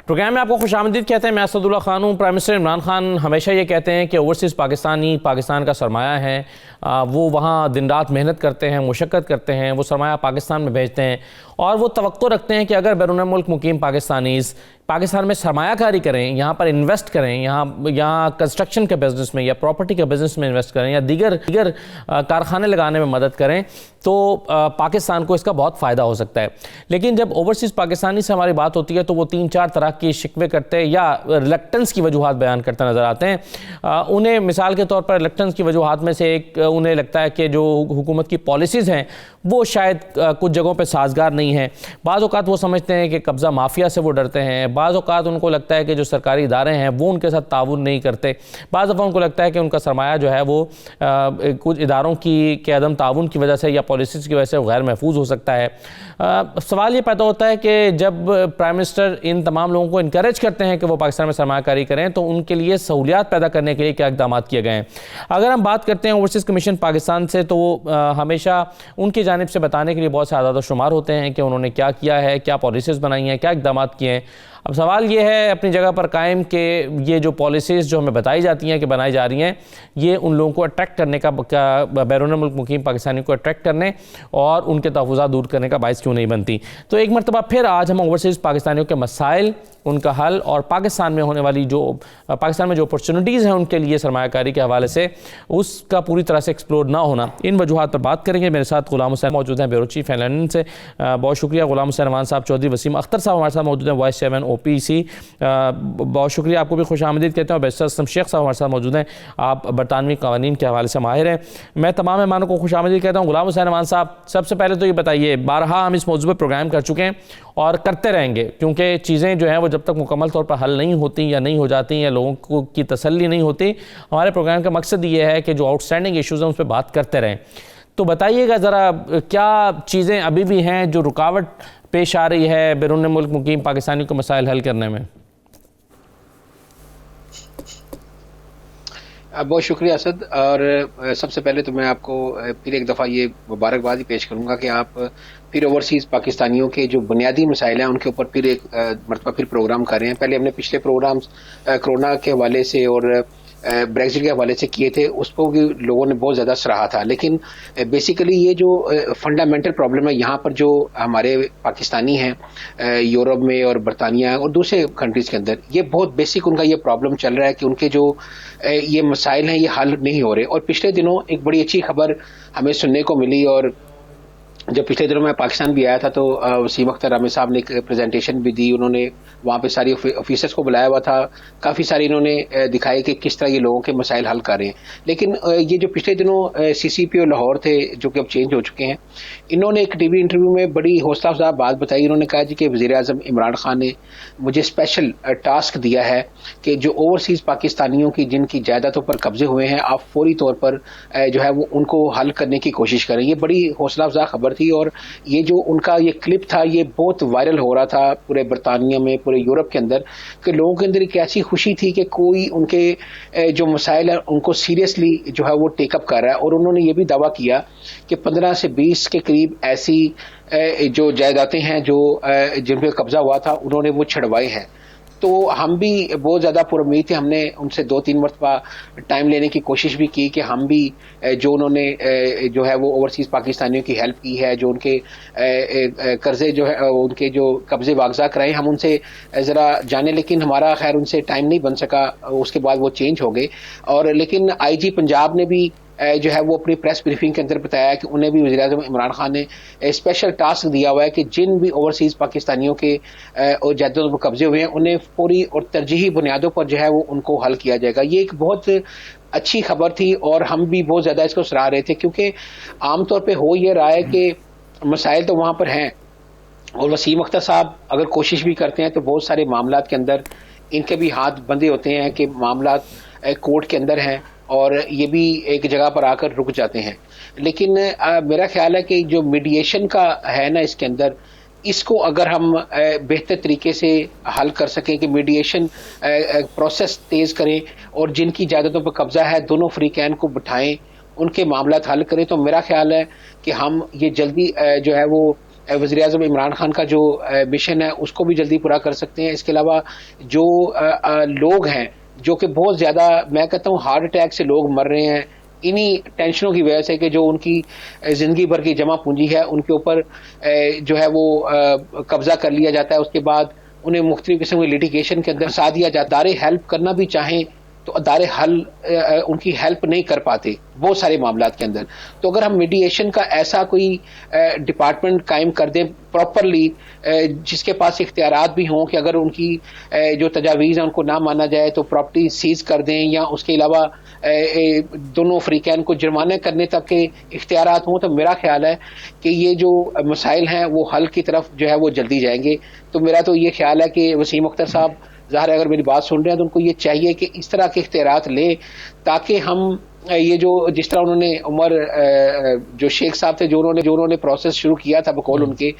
Programme में आपको खुशामदीद कहते हैं। मैं असदुल्ला खान हूँ। प्राइम मिनिस्टर इमरान खान हमेशा ये कहते हैं कि ओवरसीज़ पाकिस्तानी पाकिस्तान का सरमाया है, वो वहाँ दिन रात मेहनत करते हैं, मुशक्क़त करते हैं, वो सरमाया पाकिस्तान में भेजते हैं और वो तवक्को रखते हैं कि अगर बैरून मुल्क मुकीम पाकिस्तानीज़ पाकिस्तान में सरमायाकारी करें, यहाँ पर इन्वेस्ट करें, यहाँ कंस्ट्रक्शन के बिज़नेस में या प्रॉपर्टी के बिज़नेस में इन्वेस्ट करें या दीगर कारखाने लगाने में मदद करें, तो पाकिस्तान को इसका बहुत फ़ायदा हो सकता है। लेकिन जब ओवरसीज़ पाकिस्तानी से हमारी बात होती है तो वो 3-4 तरह की शिकवे करते हैं या रिलक्टेंस की वजूहात बयान करते नज़र आते हैं। उन्हें मिसाल के तौर पर रिलक्टेंस की वजूहात में से एक, उन्हें लगता है कि जो हुकूमत की पॉलिसीज़ हैं वो शायद कुछ जगहों पर साजगार नहीं है। बाज़ औक़ात वो समझते हैं कि कब्ज़ा माफिया से वो डरते हैं, बाज़ औक़ात उनको लगता है कि जो सरकारी इदारे हैं वो उनके साथ ताउन नहीं करते, बाज़ दफ़ा उनको लगता है कि उनका सरमाया जो है वो कुछ इदारों की अदम ताउन की वजह से या पॉलिसीज़ की वजह से गैर महफूज हो सकता है। सवाल ये पैदा होता है कि जब प्राइम मिनिस्टर इन तमाम लोगों को इनकरेज करते हैं कि वो पाकिस्तान में सरमायाकारी करें तो उनके लिए सहूलियात पैदा करने के लिए क्या इक़दाम किए गए हैं। अगर हम बात करते हैं ओवरसीज़ कमीशन पाकिस्तान से तो हमेशा उनकी जानिब से बताने के लिए बहुत से आदाद शुमार होते हैं कि उन्होंने क्या किया है, क्या पॉलिसीज़ बनाई हैं, क्या इक़दाम किए हैं। अब सवाल ये है अपनी जगह पर कायम कि ये जो पॉलिसीज़ जो हमें बताई जाती हैं कि बनाई जा रही हैं, ये उन लोगों को अट्रैक्ट करने का बैरून मुल्क मुकीम पाकिस्तानी को अट्रैक्ट करने और उनके तहफ़्फ़ुज़ात दूर करने का बायस क्यों नहीं बनती। तो एक मरतबा फिर आज हम ओवरसीज़ पाकिस्तानियों के मसाइल, उनका हल और पाकिस्तान में होने वाली पाकिस्तान में जो अपॉर्चुनिटीज़ हैं उनके लिए सरमायाकारी के हवाले से उसका पूरी तरह से एक्सप्लोर ना होना, इन वजूहात पर बात करेंगे। मेरे साथ ग़ुलाम हुसैन मौजूद हैं, ब्यूरो चीफ लंदन से। बहुत शुक्रिया ग़ुलाम हुसैन अमान साहब। चौधरी वसीम अख्तर साहब हमारे साथ मौजूद हैं, वाइस चेयरमैन OPC। बहुत शुक्रिया, आपको भी खुशामदीद कहते हैं। बैरिस्टर असलम शेख साहब हमारे साथ मौजूद हैं, आप बरतानवी क़वानीन के हवाले से माहिर हैं। मैं तमाम मेहमानों को खुशामदीद कहता हूँ। ग़ुलाम हुसैन अमान साहब, सबसे पहले तो ये बताइए, बारहा हम इस मौजूद पर प्रोग्राम कर चुके हैं और करते रहेंगे क्योंकि चीज़ें जो हैं वो जब तक मुकम्मल तौर पर हल नहीं होती या नहीं हो जाती या लोगों को की तसल्ली नहीं होती, हमारे प्रोग्राम का मकसद ये है कि जो आउटस्टैंडिंग इश्यूज़ हैं उस पर बात करते रहें। तो बताइएगा ज़रा, क्या चीज़ें अभी भी हैं जो रुकावट पेश आ रही है बैरून मुल्क मुकीम पाकिस्तानी को मसाइल हल करने में? बहुत शुक्रिया असद। और सबसे पहले तो मैं आपको फिर एक दफ़ा ये मुबारकबाद ही पेश करूँगा कि आप फिर ओवरसीज़ पाकिस्तानियों के जो बुनियादी मसाइल हैं उनके ऊपर फिर एक मरतबा फिर प्रोग्राम कर रहे हैं। पहले हमने पिछले प्रोग्राम्स कोरोना के हवाले से और ब्रेक्जिट के हवाले से किए थे, उसको भी लोगों ने बहुत ज़्यादा सराहा था। लेकिन बेसिकली ये जो फंडामेंटल प्रॉब्लम है यहाँ पर, जो हमारे पाकिस्तानी हैं यूरोप में और बरतानिया और दूसरे कंट्रीज़ के अंदर, ये बहुत बेसिक उनका ये प्रॉब्लम चल रहा है कि उनके जो ये मसाइल हैं ये हल नहीं हो रहे। और पिछले दिनों एक बड़ी अच्छी खबर हमें सुनने को मिली, और जब पिछले दिनों मैं पाकिस्तान भी आया था तो वसीम अख्तर रामी साहब ने एक प्रेजेंटेशन भी दी। उन्होंने वहाँ पे सारी ऑफिसर्स को बुलाया हुआ था, काफ़ी सारी इन्होंने दिखाई कि किस तरह ये लोगों के मसाइल हल कर रहे हैं। लेकिन ये जो पिछले दिनों CCPO लाहौर थे, जो कि अब चेंज हो चुके हैं, इन्होंने एक टीवी इंटरव्यू में बड़ी हौसला अफजा बात बताई। इन्होंने कहा जी कि वज़ीर-ए-आज़म इमरान खान ने मुझे स्पेशल टास्क दिया है कि जो ओवरसीज़ पाकिस्तानियों की जिनकी जायदादों पर कब्जे हुए हैं, आप फौरी तौर पर जो है वो उनको हल करने की कोशिश करें। ये बड़ी हौसला अफजा खबर थी और ये जो उनका ये क्लिप था ये बहुत वायरल हो रहा था पूरे बरतानिया में, पूरे यूरोप के अंदर, कि लोगों के अंदर एक ऐसी खुशी थी कि कोई उनके जो मसाइल है उनको सीरियसली जो है वो टेकअप कर रहा है। और उन्होंने ये भी दावा किया कि 15 से 20 के करीब ऐसी जो जायदादें हैं जो जिन पर कब्जा हुआ था उन्होंने वो छड़वाई हैं। तो हम भी बहुत ज़्यादा पुरुम्मीद थे। हमने उनसे 2-3 मरतबा टाइम लेने की कोशिश भी की कि हम भी जो उन्होंने जो है वो ओवरसीज़ पाकिस्तानियों की हेल्प की है, जो उनके कर्जे जो है उनके जो कब्जे वागजा कराए, हम उनसे ज़रा जाने। लेकिन हमारा खैर उनसे टाइम नहीं बन सका, उसके बाद वो चेंज हो गए। और लेकिन IG पंजाब ने भी जो है वो अपनी प्रेस ब्रीफिंग के अंदर बताया कि उन्हें भी वज़ीर-ए-आज़म इमरान खान ने स्पेशल टास्क दिया हुआ है कि जिन भी ओवरसीज़ पाकिस्तानियों के और जायदादों पर कब्जे हुए हैं उन्हें फौरी और तरजीही बुनियादों पर जो है वो उनको हल किया जाएगा। ये एक बहुत अच्छी खबर थी और हम भी बहुत ज़्यादा इसको सराह रहे थे, क्योंकि आमतौर पर हो ये रहा है कि मसाइल तो वहाँ पर हैं और वसीम अख्तर साहब अगर कोशिश भी करते हैं तो बहुत सारे मामलात के अंदर इनके भी हाथ बंधे होते हैं कि मामलात कोर्ट के अंदर हैं और ये भी एक जगह पर आकर रुक जाते हैं। लेकिन मेरा ख्याल है कि जो मीडिएशन का है ना इसके अंदर, इसको अगर हम बेहतर तरीके से हल कर सकें कि मीडिएशन प्रोसेस तेज़ करें और जिनकी जायदादों पर कब्जा है दोनों फ्रीकैन को बिठाएं, उनके मामला हल करें, तो मेरा ख्याल है कि हम ये जल्दी जो है वो वज़ीर आज़म इमरान खान का जो मिशन है उसको भी जल्दी पूरा कर सकते हैं। इसके अलावा जो लोग हैं जो कि बहुत ज़्यादा, मैं कहता हूँ हार्ट अटैक से लोग मर रहे हैं इन्हीं टेंशनों की वजह से कि जो उनकी ज़िंदगी भर की जमा पूंजी है उनके ऊपर जो है वो कब्जा कर लिया जाता है। उसके बाद उन्हें मुख्तलिफ किस्म की लिटिगेशन के अंदर फंसा दिया जाता है। अदारे हेल्प करना भी चाहें तो अदारे उनकी हेल्प नहीं कर पाते बहुत सारे मामलात के अंदर। तो अगर हम मीडिएशन का ऐसा कोई डिपार्टमेंट कायम कर दें प्रॉपरली, जिसके पास इख्तियारात भी हों कि अगर उनकी जो तजावीज़ है उनको ना माना जाए तो प्रॉपर्टी सीज कर दें, या उसके अलावा दोनों फ्रीकैन को जुर्माने करने तक के इख्तियारात हों, तो मेरा ख्याल है कि ये जो मसाइल हैं वो हल की तरफ जो है वो जल्दी जाएंगे। तो मेरा तो ये ख्याल है कि वसीम अख्तर साहब ज़ाहिर है अगर मेरी बात सुन रहे हैं तो उनको ये चाहिए कि इस तरह के इख्तियारात लें ताकि हम ये जो जिस तरह उन्होंने उमर जो शेख साहब थे जो उन्होंने प्रोसेस शुरू किया था बकौल उनके,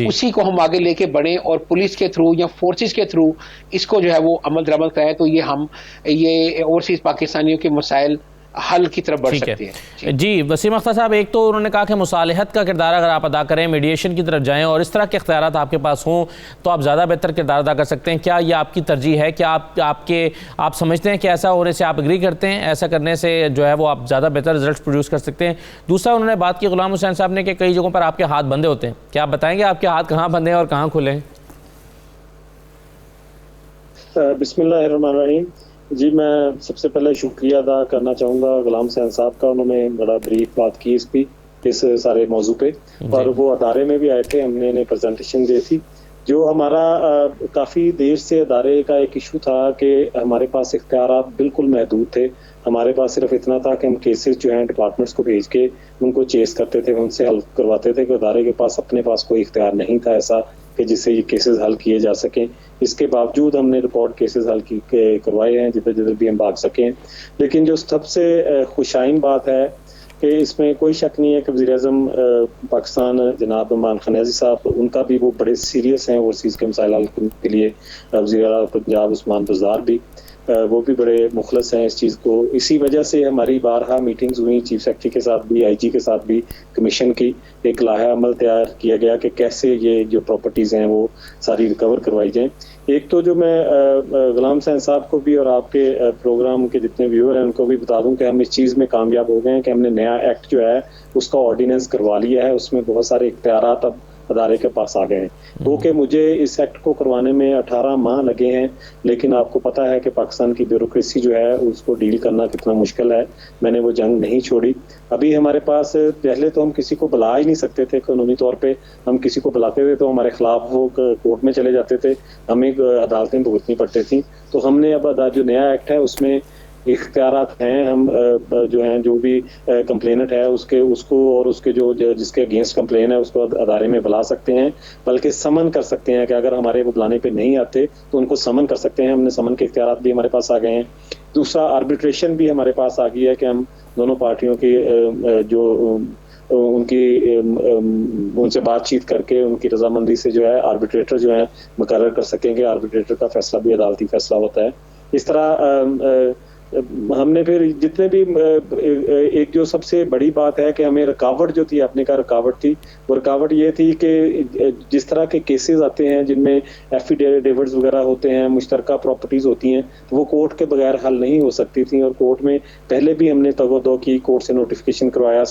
उसी को हम आगे लेके बढ़ें और पुलिस के थ्रू या फोर्सेस के थ्रू इसको जो है वो अमल दरामद कराएं, तो ये ओवरसीज पाकिस्तानियों के मसाइल हल की तरफ बढ़ सकते हैं। जी वसीम अख्तर साहब, एक तो उन्होंने कहा कि मुसालहत का किरदार अगर आप अदा करें, मीडिएशन की तरफ जाएं और इस तरह के इख्तियारात आपके पास हों तो आप ज़्यादा बेहतर किरदार अदा कर सकते हैं। क्या ये आपकी तरजीह है? क्या आप समझते हैं कि ऐसा होने से आप एग्री करते हैं, ऐसा करने से जो है वो आप ज़्यादा बेहतर रिजल्ट प्रोड्यूस कर सकते हैं? दूसरा उन्होंने बात की गुलाम हुसैन साहब ने कि कई जगहों पर आपके हाथ बंधे होते हैं। क्या आप बताएंगे आपके हाथ कहाँ बंधे हैं और कहाँ खुले हैं? बिस्मिल्लाहिर्रहमानिर्रहीम। जी, मैं सबसे पहले शुक्रिया अदा करना चाहूँगा गुलाम हुसैन साहब का। उन्होंने बड़ा ब्रीफ बात की इस सारे मौजू पे, और वो अदारे में भी आए थे, हमने इन्हें प्रेजेंटेशन दी थी। जो हमारा काफ़ी देर से अदारे का एक इशू था कि हमारे पास इख्तियारात बिल्कुल महदूद थे। हमारे पास सिर्फ इतना था कि हम केसेस जो हैं डिपार्टमेंट्स को भेज के उनको चेस करते थे, उनसे हल करवाते थे कि अदारे के पास अपने पास कोई इख्तियार नहीं था ऐसा कि जिससे ये केसेस हल किए जा सकें। इसके बावजूद हमने रिकॉर्ड केसेस हल करवाए हैं जिधर जिधर भी हम भाग सकें। लेकिन जो सबसे खुशाइन बात है कि इसमें कोई शक नहीं है कि वज़ीर-ए-आज़म पाकिस्तान जनाब इमरान खान साहब, उनका भी वो बड़े सीरियस हैं ओवरसीज़ के मसाइल हल के लिए। वज़ीर पंजाब उस्मान बुज़दार भी वो भी बड़े मुखलस हैं इस चीज़ को। इसी वजह से हमारी बारहा मीटिंग्स हुई चीफ सेक्रेटरी के साथ भी, आईजी के साथ भी, कमीशन की एक लाहा अमल तैयार किया गया कि कैसे ये जो प्रॉपर्टीज़ हैं वो सारी रिकवर करवाई जाएँ। एक तो जो मैं गुलाम हुसैन साहब को भी और आपके प्रोग्राम के जितने व्यूअर हैं उनको भी बता दूं कि हम इस चीज़ में कामयाब हो गए हैं कि हमने नया एक्ट जो है उसका ऑर्डिनेंस करवा लिया है। उसमें बहुत सारे इख्तियारात अब अदारे के पास आ गए हैं। तो कि मुझे इस एक्ट को करवाने में 18 माह लगे हैं, लेकिन आपको पता है कि पाकिस्तान की ब्यूरोक्रेसी जो है उसको डील करना कितना मुश्किल है। मैंने वो जंग नहीं छोड़ी। अभी हमारे पास, पहले तो हम किसी को बुला ही नहीं सकते थे कानूनी तौर पे। हम किसी को बुलाते थे तो हमारे खिलाफ वो कोर्ट में चले जाते थे, हमें अदालतें भुगतनी पड़ती थी। तो हमने अब जो नया एक्ट है उसमें इख्तियारात हैं। हम जो हैं जो भी कंप्लेनेंट है उसको और उसके जो जिसके अगेंस्ट कंप्लेन है उसको अदारे में बुला सकते हैं, बल्कि समन कर सकते हैं कि अगर हमारे वो बुलाने पे नहीं आते तो उनको समन कर सकते हैं। हमने समन के इख्तियारात भी हमारे पास आ गए हैं। दूसरा, आर्बिट्रेशन भी हमारे पास आ गई है कि हम दोनों पार्टियों की जो उनसे बातचीत करके उनकी रजामंदी से जो है आर्बिट्रेटर जो है मुकर्रर कर सकेंगे। आर्बिट्रेटर का फैसला भी अदालती फैसला होता है। इस तरह हमने फिर जितने भी एक जो सबसे बड़ी बात है कि हमें रुकावट जो थी, अपने का रुकावट थी, वो रुकावट ये थी कि जिस तरह के केसेस आते हैं जिनमें एफिडेविट्स वगैरह होते हैं, मुश्तरका प्रॉपर्टीज होती हैं, तो वो कोर्ट के बगैर हल नहीं हो सकती थी। और कोर्ट में पहले भी हमने तगोदो की, कोर्ट से नोटिफिकेशन करवाया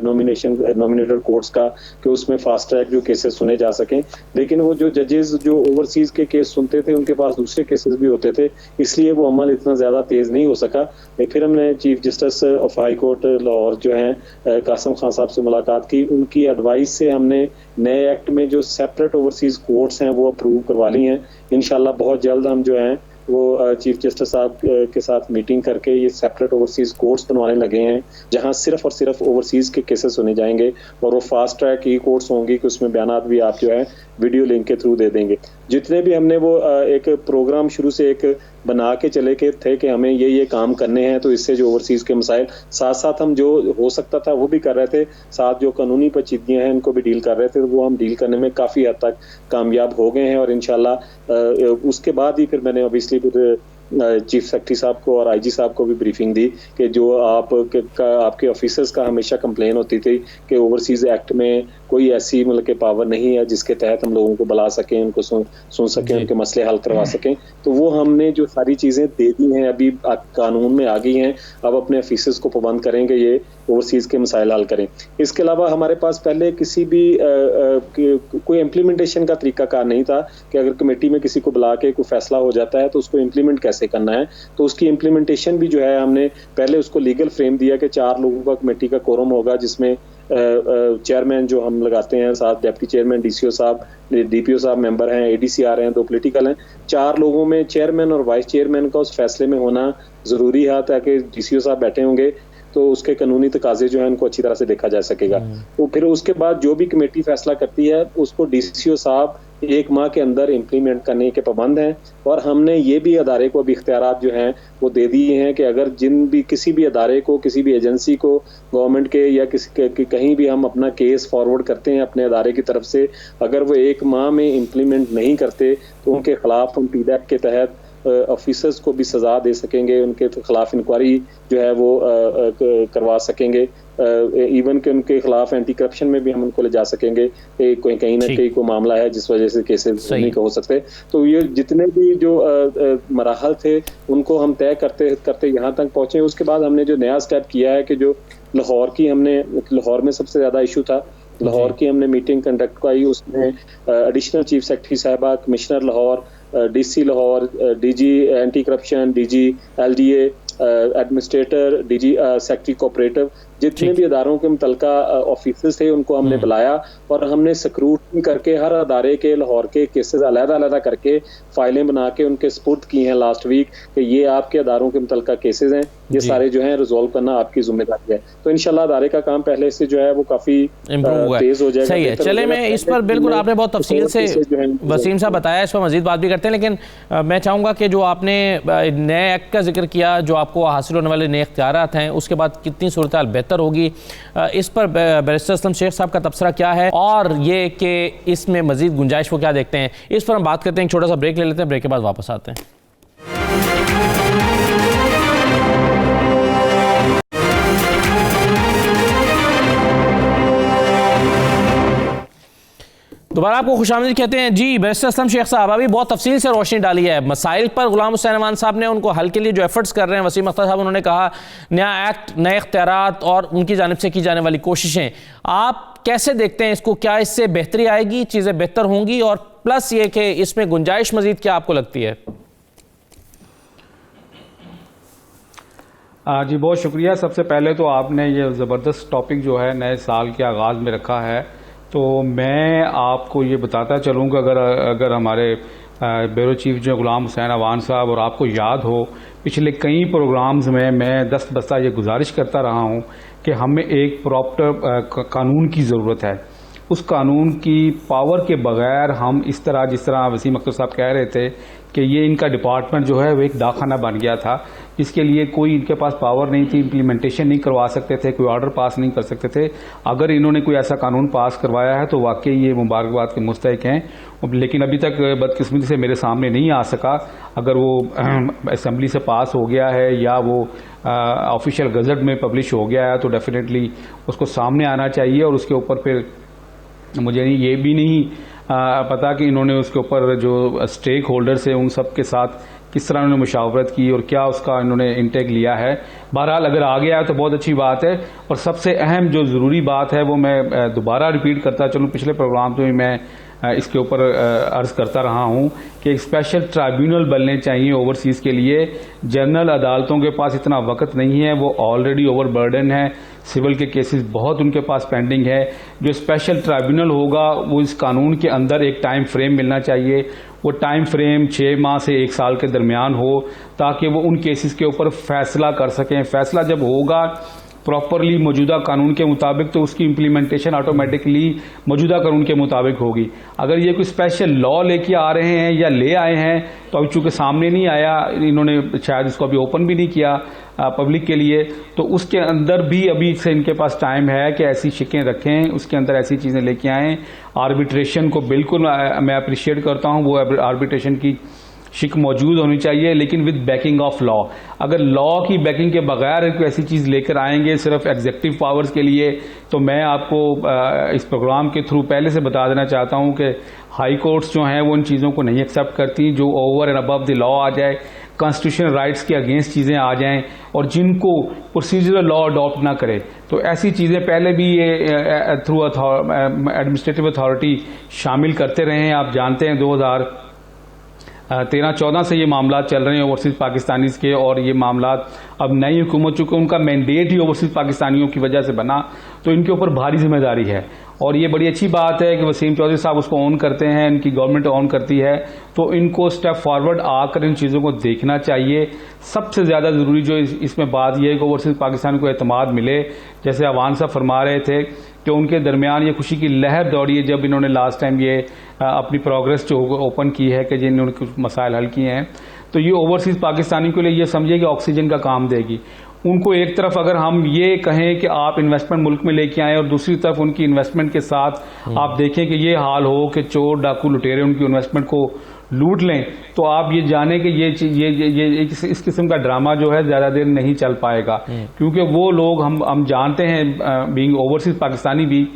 नॉमिनेटेड कोर्ट्स का कि उसमें फास्ट ट्रैक जो केसेस सुने जा सकें। लेकिन वो जो जजेस जो ओवरसीज के केस सुनते थे उनके पास दूसरे केसेस भी होते थे, इसलिए वो अमल इतना ज्यादा तेज नहीं हो सका। फिर हमने chief justice of high court Lahore जो हैं कासिम खान साहब से मुलाकात की। उनकी एडवाइस से हमने नए एक्ट में जो सेपरेट ओवरसीज कोर्ट्स हैं वो अप्रूव करवा ली हैं। इंशाल्लाह बहुत जल्द हम जो हैं वो चीफ जस्टिस साहब के साथ मीटिंग करके ये सेपरेट ओवरसीज कोर्ट्स बनवाने लगे हैं जहां सिर्फ और सिर्फ ओवरसीज के केसेस सुने जाएंगे, और वो फास्ट ट्रैक ई कोर्ट्स होंगी कि उसमें बयानात भी आप जो है वीडियो लिंक के थ्रू दे देंगे। जितने भी हमने वो एक प्रोग्राम शुरू से एक बना के चले के थे कि हमें ये काम करने हैं, तो इससे जो ओवरसीज के मसाइल साथ साथ हम जो हो सकता था वो भी कर रहे थे, साथ जो कानूनी पेचीदगियां हैं उनको भी डील कर रहे थे, तो वो हम डील करने में काफ़ी हद तक कामयाब हो गए हैं। और इंशाल्लाह उसके बाद ही फिर मैंने ऑब्वियसली फिर चीफ सेक्रेटरी साहब को और आईजी साहब को भी ब्रीफिंग दी कि जो आपके ऑफिसर्स का हमेशा कंप्लेन होती थी कि ओवरसीज एक्ट में कोई ऐसी मतलब के पावर नहीं है जिसके तहत हम लोगों को बुला सकें, उनको सुन सकें, उनके मसले हल करवा सकें। तो वो हमने जो सारी चीजें दे दी हैं अभी कानून में आ गई हैं, अब अपने ऑफिसर्स को पाबंद करेंगे ये ओवरसीज के मसाइल हल करें। इसके अलावा हमारे पास पहले किसी भी कोई इम्प्लीमेंटेशन का तरीकाकार नहीं था कि अगर कमेटी में किसी को बुला के कोई फैसला हो जाता है तो उसको इम्प्लीमेंट कैसे करना है। तो उसकी इम्प्लीमेंटेशन भी जो है हमने पहले उसको लीगल फ्रेम दिया कि 4 लोगों का कमेटी का कोरम होगा, जिसमें चेयरमैन जो हम लगाते हैं, 7 डिप्टी चेयरमैन, डीसीओ साहब, डीपीओ साहब मेंबर हैं, एडीसीआर हैं, 2 पॉलिटिकल हैं। 4 लोगों में चेयरमैन और वाइस चेयरमैन का उस फैसले में होना जरूरी है ताकि डीसीओ साहब बैठे होंगे तो उसके कानूनी तकाजे जो है उनको अच्छी तरह से देखा जा सकेगा। तो फिर उसके बाद जो भी कमेटी फैसला करती है उसको डीसीओ साहब 1 माह के अंदर इम्प्लीमेंट करने के पाबंद हैं। और हमने ये भी अदारे को अभी इख्तियारात जो हैं वो दे दिए हैं कि अगर किसी भी अदारे को, किसी भी एजेंसी को, गवर्नमेंट के या कहीं भी हम अपना केस फॉरवर्ड करते हैं अपने अदारे की तरफ से, अगर वो 1 माह में इम्प्लीमेंट नहीं करते तो उनके खिलाफ हम पीडैक के तहत ऑफिसर्स को भी सजा दे सकेंगे, उनके खिलाफ इंक्वायरी जो है वो करवा सकेंगे, इवन के उनके खिलाफ एंटी करप्शन में भी हम उनको ले जा सकेंगे कहीं ना कहीं कोई मामला है जिस वजह से केसेस नहीं हो सकते। तो ये जितने भी जो मराहल थे उनको हम तय करते करते यहाँ तक पहुंचे। उसके बाद हमने जो नया स्टेप किया है कि जो लाहौर में सबसे ज्यादा इशू था, लाहौर की हमने मीटिंग कंडक्ट कराई, उसमें एडिशनल चीफ सेक्रेटरी साहबा, commissioner Lahore, DC Lahore, DG anti corruption, DG LDA, administrator, DG secretary cooperative, जितने भी अदारों के मुतलका ऑफिसर्स थे उनको हमने बुलाया और हमने स्क्रूटनी करके हर अदारे के लाहौर के केसेस अलग-अलग करके फाइलें बना के उनके सपुर्द की हैं लास्ट वीक कि ये आपके अदारों के मुतलका केसेस हैं, ये सारे जो हैं रिजॉल्व करना आपकी जिम्मेदारी है। तो इंशाल्लाह अदारे का काम पहले से जो है वो काफी तेज हो जाएगा। सही है, चले मैं इस पर बिल्कुल आपने बहुत तफसील से वसीम साहब बताया, इस पर मजीद बात भी करते हैं, लेकिन मैं चाहूँगा कि जो आपने नए एक्ट का जिक्र किया, जो आपको हासिल होने वाले नए इख्तियारात हैं, उसके बाद कितनी सूरत हाल बेहतर होगी, इस पर बैरिस्टर असलम शेख साहब का तबसरा क्या है और ये कि इसमें मजीद गुंजाइश को क्या देखते हैं, इस पर हम बात करते हैं। एक छोटा सा ब्रेक ले लेते हैं, ब्रेक के बाद वापस आते हैं। दोबारा आपको खुशामदीद कहते हैं। जी बैरिस्टर असलम शेख साहब, अभी बहुत तफसील से रोशनी डाली है मसाइल पर। गुलाम हुसैन अवान साहब ने उनको हल के लिए जो एफर्ट्स कर रहे हैं, वसीम अख्तर साहब उन्होंने कहा नया एक्ट, नए इख्तियारात और उनकी जानिब से की जाने वाली कोशिशें, आप कैसे देखते हैं इसको? क्या इससे बेहतरी आएगी, चीज़ें बेहतर होंगी, और प्लस ये कि इसमें गुंजाइश मजीद क्या आपको लगती है? जी बहुत शुक्रिया। सबसे पहले तो आपने ये ज़बरदस्त टॉपिक जो है नए साल के आगाज़ में रखा है, तो मैं आपको ये बताता चलूँगा, अगर हमारे ब्यूरो चीफ जो गुलाम हुसैन अवान साहब और आपको याद हो, पिछले कई प्रोग्राम्स में मैं दस्त बस्ता ये गुजारिश करता रहा हूँ कि हमें एक प्रॉपर कानून की ज़रूरत है। उस कानून की पावर के बगैर हम इस तरह, जिस तरह वसीम अख्तर साहब कह रहे थे कि ये इनका डिपार्टमेंट जो है वो एक दाखाना बन गया था, इसके लिए कोई इनके पास पावर नहीं थी, इम्प्लीमेंटेशन नहीं करवा सकते थे, कोई ऑर्डर पास नहीं कर सकते थे। अगर इन्होंने कोई ऐसा कानून पास करवाया है तो वाकई ये मुबारकबाद के मुस्तहिक हैं, लेकिन अभी तक बदकिस्मती से मेरे सामने नहीं आ सका। अगर वो असम्बली से पास हो गया है या वो ऑफिशियल गज़ट में पब्लिश हो गया है तो डेफिनेटली उसको सामने आना चाहिए। और उसके ऊपर फिर मुझे ये भी नहीं पता कि इन्होंने उसके ऊपर जो स्टेक होल्डर्स हैं उन सब के साथ किस तरह उन्होंने मुशावरत की और क्या उसका इन्होंने इंटेक लिया है। बहरहाल अगर आ गया है तो बहुत अच्छी बात है। और सबसे अहम जो ज़रूरी बात है वो मैं दोबारा रिपीट करता चलूँ, पिछले प्रोग्राम में मैं इसके ऊपर अर्ज़ करता रहा हूँ कि एक स्पेशल ट्राइब्यूनल बनने चाहिए ओवरसीज़ के लिए। जनरल अदालतों के पास इतना वक्त नहीं है, वो ऑलरेडी ओवरबर्डन है, सिविल के केसेस बहुत उनके पास पेंडिंग है। जो स्पेशल ट्राइब्यूनल होगा वो इस कानून के अंदर एक टाइम फ्रेम मिलना चाहिए, वो टाइम फ्रेम 6 माह से 1 साल के दरमियान हो, ताकि वो उन केसेस के ऊपर फैसला कर सकें। फैसला जब होगा प्रॉपरली मौजूदा कानून के मुताबिक तो उसकी इम्प्लीमेंटेशन ऑटोमेटिकली मौजूदा कानून के मुताबिक होगी। अगर ये कोई स्पेशल लॉ लेके आ रहे हैं या ले आए हैं तो अभी चूँकि सामने नहीं आया, इन्होंने शायद इसको अभी ओपन भी नहीं किया पब्लिक के लिए, तो उसके अंदर भी अभी से इनके पास टाइम है कि ऐसी शिकें रखें, उसके अंदर ऐसी चीज़ें लेके आएँ। आर्बिट्रेशन को बिल्कुल मैं अप्रिशिएट करता हूँ, वो आर्बिट्रेशन की शिक मौजूद होनी चाहिए, लेकिन विद बैकिंग ऑफ लॉ। अगर लॉ की बैकिंग के बगैर कोई ऐसी चीज़ लेकर आएंगे सिर्फ एग्जेक्टिव पावर्स के लिए, तो मैं आपको इस प्रोग्राम के थ्रू पहले से बता देना चाहता हूं कि हाई कोर्ट्स जो हैं वो उन चीज़ों को नहीं एक्सेप्ट करती जो over and above the law आ जाए, कॉन्स्टिट्यूशनल राइट्स के अगेंस्ट चीज़ें आ जाएं और जिनको प्रोसीजरल लॉ अडॉप्ट ना करे। तो ऐसी चीज़ें पहले भी ये थ्रू एडमिनिस्ट्रेटिव अथॉरिटी शामिल करते रहे हैं। आप जानते हैं 2013-14 से ये मामला चल रहे हैं ओवरसीज़ पाकिस्तानीज़ के, और ये मामला अब नई हुकूमत, चूँकि उनका मैंडेट ही ओवरसीज़ पाकिस्तानियों की वजह से बना, तो इनके ऊपर भारी जिम्मेदारी है। और ये बड़ी अच्छी बात है कि वसीम चौधरी साहब उसको ऑन करते हैं, इनकी गवर्नमेंट ऑन करती है, तो इनको स्टेप फॉरवर्ड आकर इन चीज़ों को देखना चाहिए। सबसे ज़्यादा ज़रूरी जो इसमें बात यह है कि ओवरसीज़ पाकिस्तान को एतमाद मिले। जैसे अवान साहब फरमा रहे थे कि उनके दरमियान ये खुशी की लहर दौड़ी है जब इन्होंने लास्ट टाइम ये अपनी प्रोग्रेस जो ओपन की है कि जिन्होंने कुछ मसाइल हल किए हैं, तो ये ओवरसीज़ पाकिस्तानी के लिए ये समझिए कि ऑक्सीजन का काम देगी। उनको एक तरफ अगर हम ये कहें कि आप इन्वेस्टमेंट मुल्क में लेके आएँ और दूसरी तरफ उनकी इन्वेस्टमेंट के साथ आप देखें कि ये हाल हो कि चोर डाकू लुटेरे उनकी इन्वेस्टमेंट को लूट लें, तो आप ये जाने कि ये इस किस्म का ड्रामा जो है ज़्यादा देर नहीं चल पाएगा। क्योंकि वो लोग हम जानते हैं बीइंग ओवरसीज़ पाकिस्तानी भी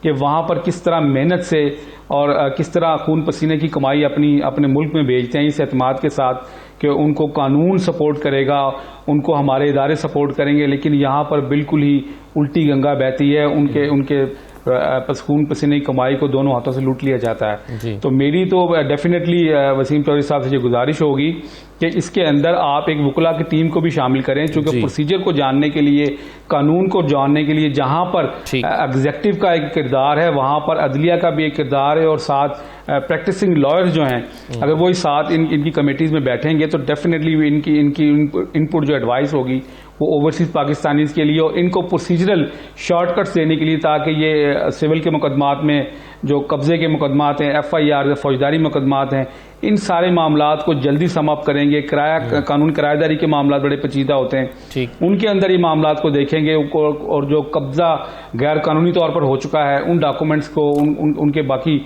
कि वहाँ पर किस तरह मेहनत से और किस तरह खून पसीने की कमाई अपने मुल्क में भेजते हैं, इस एतमाद के साथ कि उनको कानून सपोर्ट करेगा, उनको हमारे इदारे सपोर्ट करेंगे। लेकिन यहाँ पर बिल्कुल ही उल्टी गंगा बहती है, उनके खून पसीने की कमाई को दोनों हाथों से लूट लिया जाता है। तो मेरी तो डेफिनेटली वसीम चौधरी साहब से ये गुजारिश होगी कि इसके अंदर आप एक वुकला की टीम को भी शामिल करें, क्योंकि प्रोसीजर को जानने के लिए, कानून को जानने के लिए जहां पर एग्जेक्टिव का एक किरदार है, वहां पर अदलिया का भी एक किरदार है, और साथ प्रैक्टिसिंग लॉयर्स जो हैं अगर वो साथ इनकी कमेटीज में बैठेंगे तो डेफिनेटली इनकी इनपुट जो एडवाइस होगी वो ओवरसीज़ पाकिस्तानीज़ के लिए और इनको प्रोसीजरल शॉर्टकट्स देने के लिए, ताकि ये सिविल के मुकदमात में जो कब्जे के मुकदमात हैं, FIR फौजदारी मुकदमात हैं, इन सारे मामलात को जल्दी समाप्त करेंगे। कानून किराएदारी के मामला बड़े पेचीदा होते हैं, उनके अंदर ये मामलात को देखेंगे, और जो कब्जा गैर कानूनी तौर पर हो चुका है उन डॉक्यूमेंट्स को उनके बाकी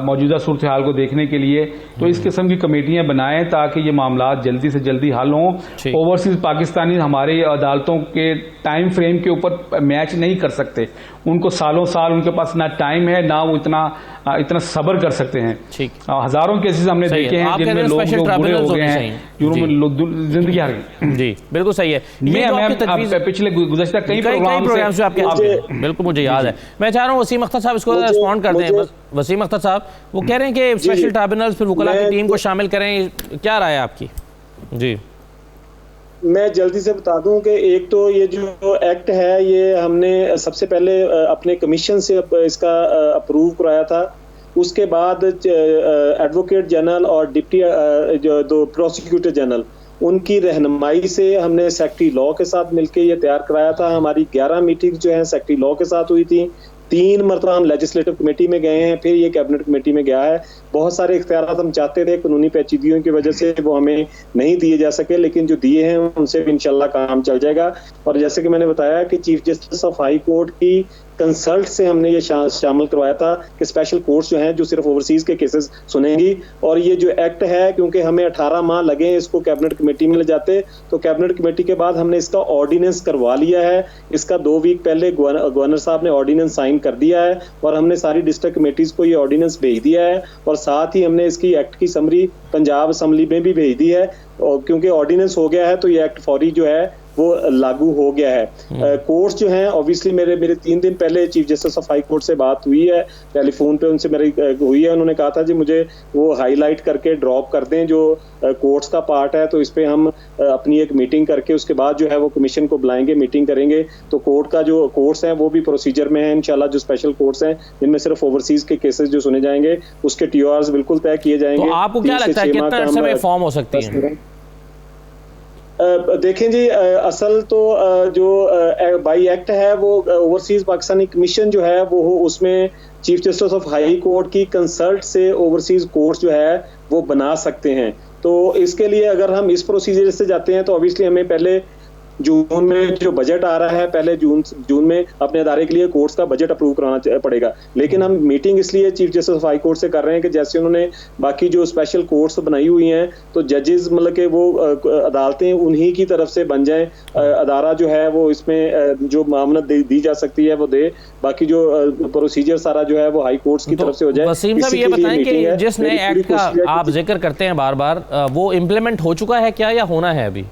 मौजूदा सूरत हाल को देखने के लिए तो इस किस्म की कमेटियां बनाएं ताकि ये मामला जल्दी से जल्दी हल हों। ओवरसीज़ पाकिस्तानी हमारी अदालतों के टाइम फ्रेम के ऊपर मैच नहीं कर सकते, उनको सालों साल उनके पास ना टाइम है ना वो इतना सब्र कर सकते हैं। हजारों केसेस हमने देखे हैं जिनमें लोग जो बुरे हो गए हैं, जिंदगी हार गई। जी बिल्कुल सही है। मैं पिछले गुज़श्ता कई प्रोग्राम से आपके बिल्कुल मुझे याद है। मैं चाह रहा हूँ वसीम अख्तर साहब इसको रिस्पॉन्ड कर दें। वसीम अख्तर साहब वो कह रहे हैं कि स्पेशल ट्राइब्यूनल फिर वकला की टीम को शामिल करें, क्या राय है आपकी? जी मैं जल्दी से बता दूं कि एक तो ये जो एक्ट है ये हमने सबसे पहले अपने कमीशन से इसका अप्रूव कराया था, उसके बाद एडवोकेट जनरल और डिप्टी जो दो प्रोसिक्यूटर जनरल उनकी रहनुमाई से हमने सेक्रेटरी लॉ के साथ मिलकर ये तैयार कराया था। हमारी 11 मीटिंग जो है सेक्रेटरी लॉ के साथ हुई थी, 3 मरतबा हम लेजिस्लेटिव कमेटी में गए हैं, फिर ये कैबिनेट कमेटी में गया है। बहुत सारे इख्तियारात हम चाहते थे, कानूनी पेचीदगियों की वजह से वो हमें नहीं दिए जा सके, लेकिन जो दिए हैं उनसे भी इंशाल्लाह काम चल जाएगा। और जैसे कि मैंने बताया कि chief justice of high court की कंसल्ट से हमने ये शामिल करवाया था कि स्पेशल कोर्ट्स जो हैं जो सिर्फ ओवरसीज के केसेस सुनेंगी। और ये जो एक्ट है, क्योंकि हमें 18 माह लगे इसको कैबिनेट कमेटी में ले जाते, तो कैबिनेट कमेटी के बाद हमने इसका ऑर्डिनेंस करवा लिया है। इसका 2 वीक पहले गवर्नर साहब ने ऑर्डिनेंस साइन कर दिया है और हमने सारी डिस्ट्रिक्ट कमेटीज को ये ऑर्डिनेंस भेज दिया है, और साथ ही हमने इसकी एक्ट की समरी पंजाब असम्बली में भी भेज दी है। और क्योंकि ऑर्डिनेंस हो गया है तो ये एक्ट फौरी जो है वो लागू हो गया है। कोर्ट्स जो हैं ऑब्वियसली मेरे 3 दिन पहले chief justice of high court से बात हुई है, टेलीफोन पे उनसे मेरी हुई है। उन्होंने कहा था जी मुझे वो हाईलाइट करके ड्रॉप कर दें जो कोर्ट्स का पार्ट है, तो इस पे हम अपनी एक मीटिंग करके उसके बाद जो है वो कमीशन को बुलाएंगे, मीटिंग करेंगे। तो कोर्ट का जो कोर्ट्स हैं वो भी प्रोसीजर में है इंशाल्लाह। जो स्पेशल कोर्ट्स हैं जिनमें सिर्फ ओवरसीज के केसेस जो सुने जाएंगे उसके TORs बिल्कुल तय किए जाएंगे। तो आपको क्या लगता है कितना अरसे में फॉर्म हो सकती है? देखें जी, असल तो जो बाई एक्ट है वो ओवरसीज पाकिस्तानी कमीशन जो है वो उसमें chief justice of high court की कंसल्ट से ओवरसीज कोर्ट जो है वो बना सकते हैं। तो इसके लिए अगर हम इस प्रोसीजर से जाते हैं तो ऑब्वियसली हमें पहले जून में जो बजट आ रहा है, पहले जून में अपने अदारे के लिए कोर्ट्स का बजट अप्रूव कराना पड़ेगा। लेकिन हम मीटिंग इसलिए chief justice of high court से कर रहे हैं कि जैसे उन्होंने बाकी जो स्पेशल कोर्ट्स बनाई हुई हैं, तो जजेस मतलब कि वो अदालतें उन्हीं की तरफ से बन जाएं, अदारा जो है वो इसमें जो मामलत दी जा सकती है वो दे, बाकी जो प्रोसीजर सारा जो है वो हाई कोर्ट्स की तरफ से हो जाए। वसीम साहब, ये बताएं कि जिस नए एक्ट का आप जिक्र करते हैं बार बार, वो इम्प्लीमेंट हो चुका है क्या या होना है अभी?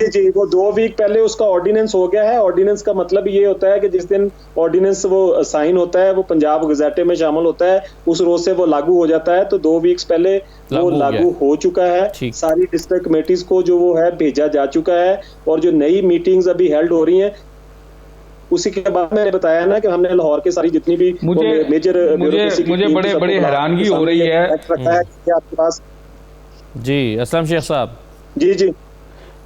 जी, वो 2 वीक पहले उसका ऑर्डिनेंस हो गया है। ऑर्डिनेंस का मतलब ये होता है कि जिस दिन ऑर्डिनेंस वो साइन होता है, वो पंजाब गजेटे में शामिल होता है, उस रोज से वो लागू हो जाता है। तो 2 वीक्स पहले वो लागू हो चुका है। सारी डिस्ट्रिक्ट कमेटीज को जो वो है भेजा जा चुका है, और जो नई मीटिंग्स अभी हेल्ड हो रही हैं, उसी के बाद मैंने बताया ना कि हमने लाहौर के सारी जितनी भी मेजर मुझे बड़े हैरानगी हो रही है आपके पास। जी असलम शेख साहब। जी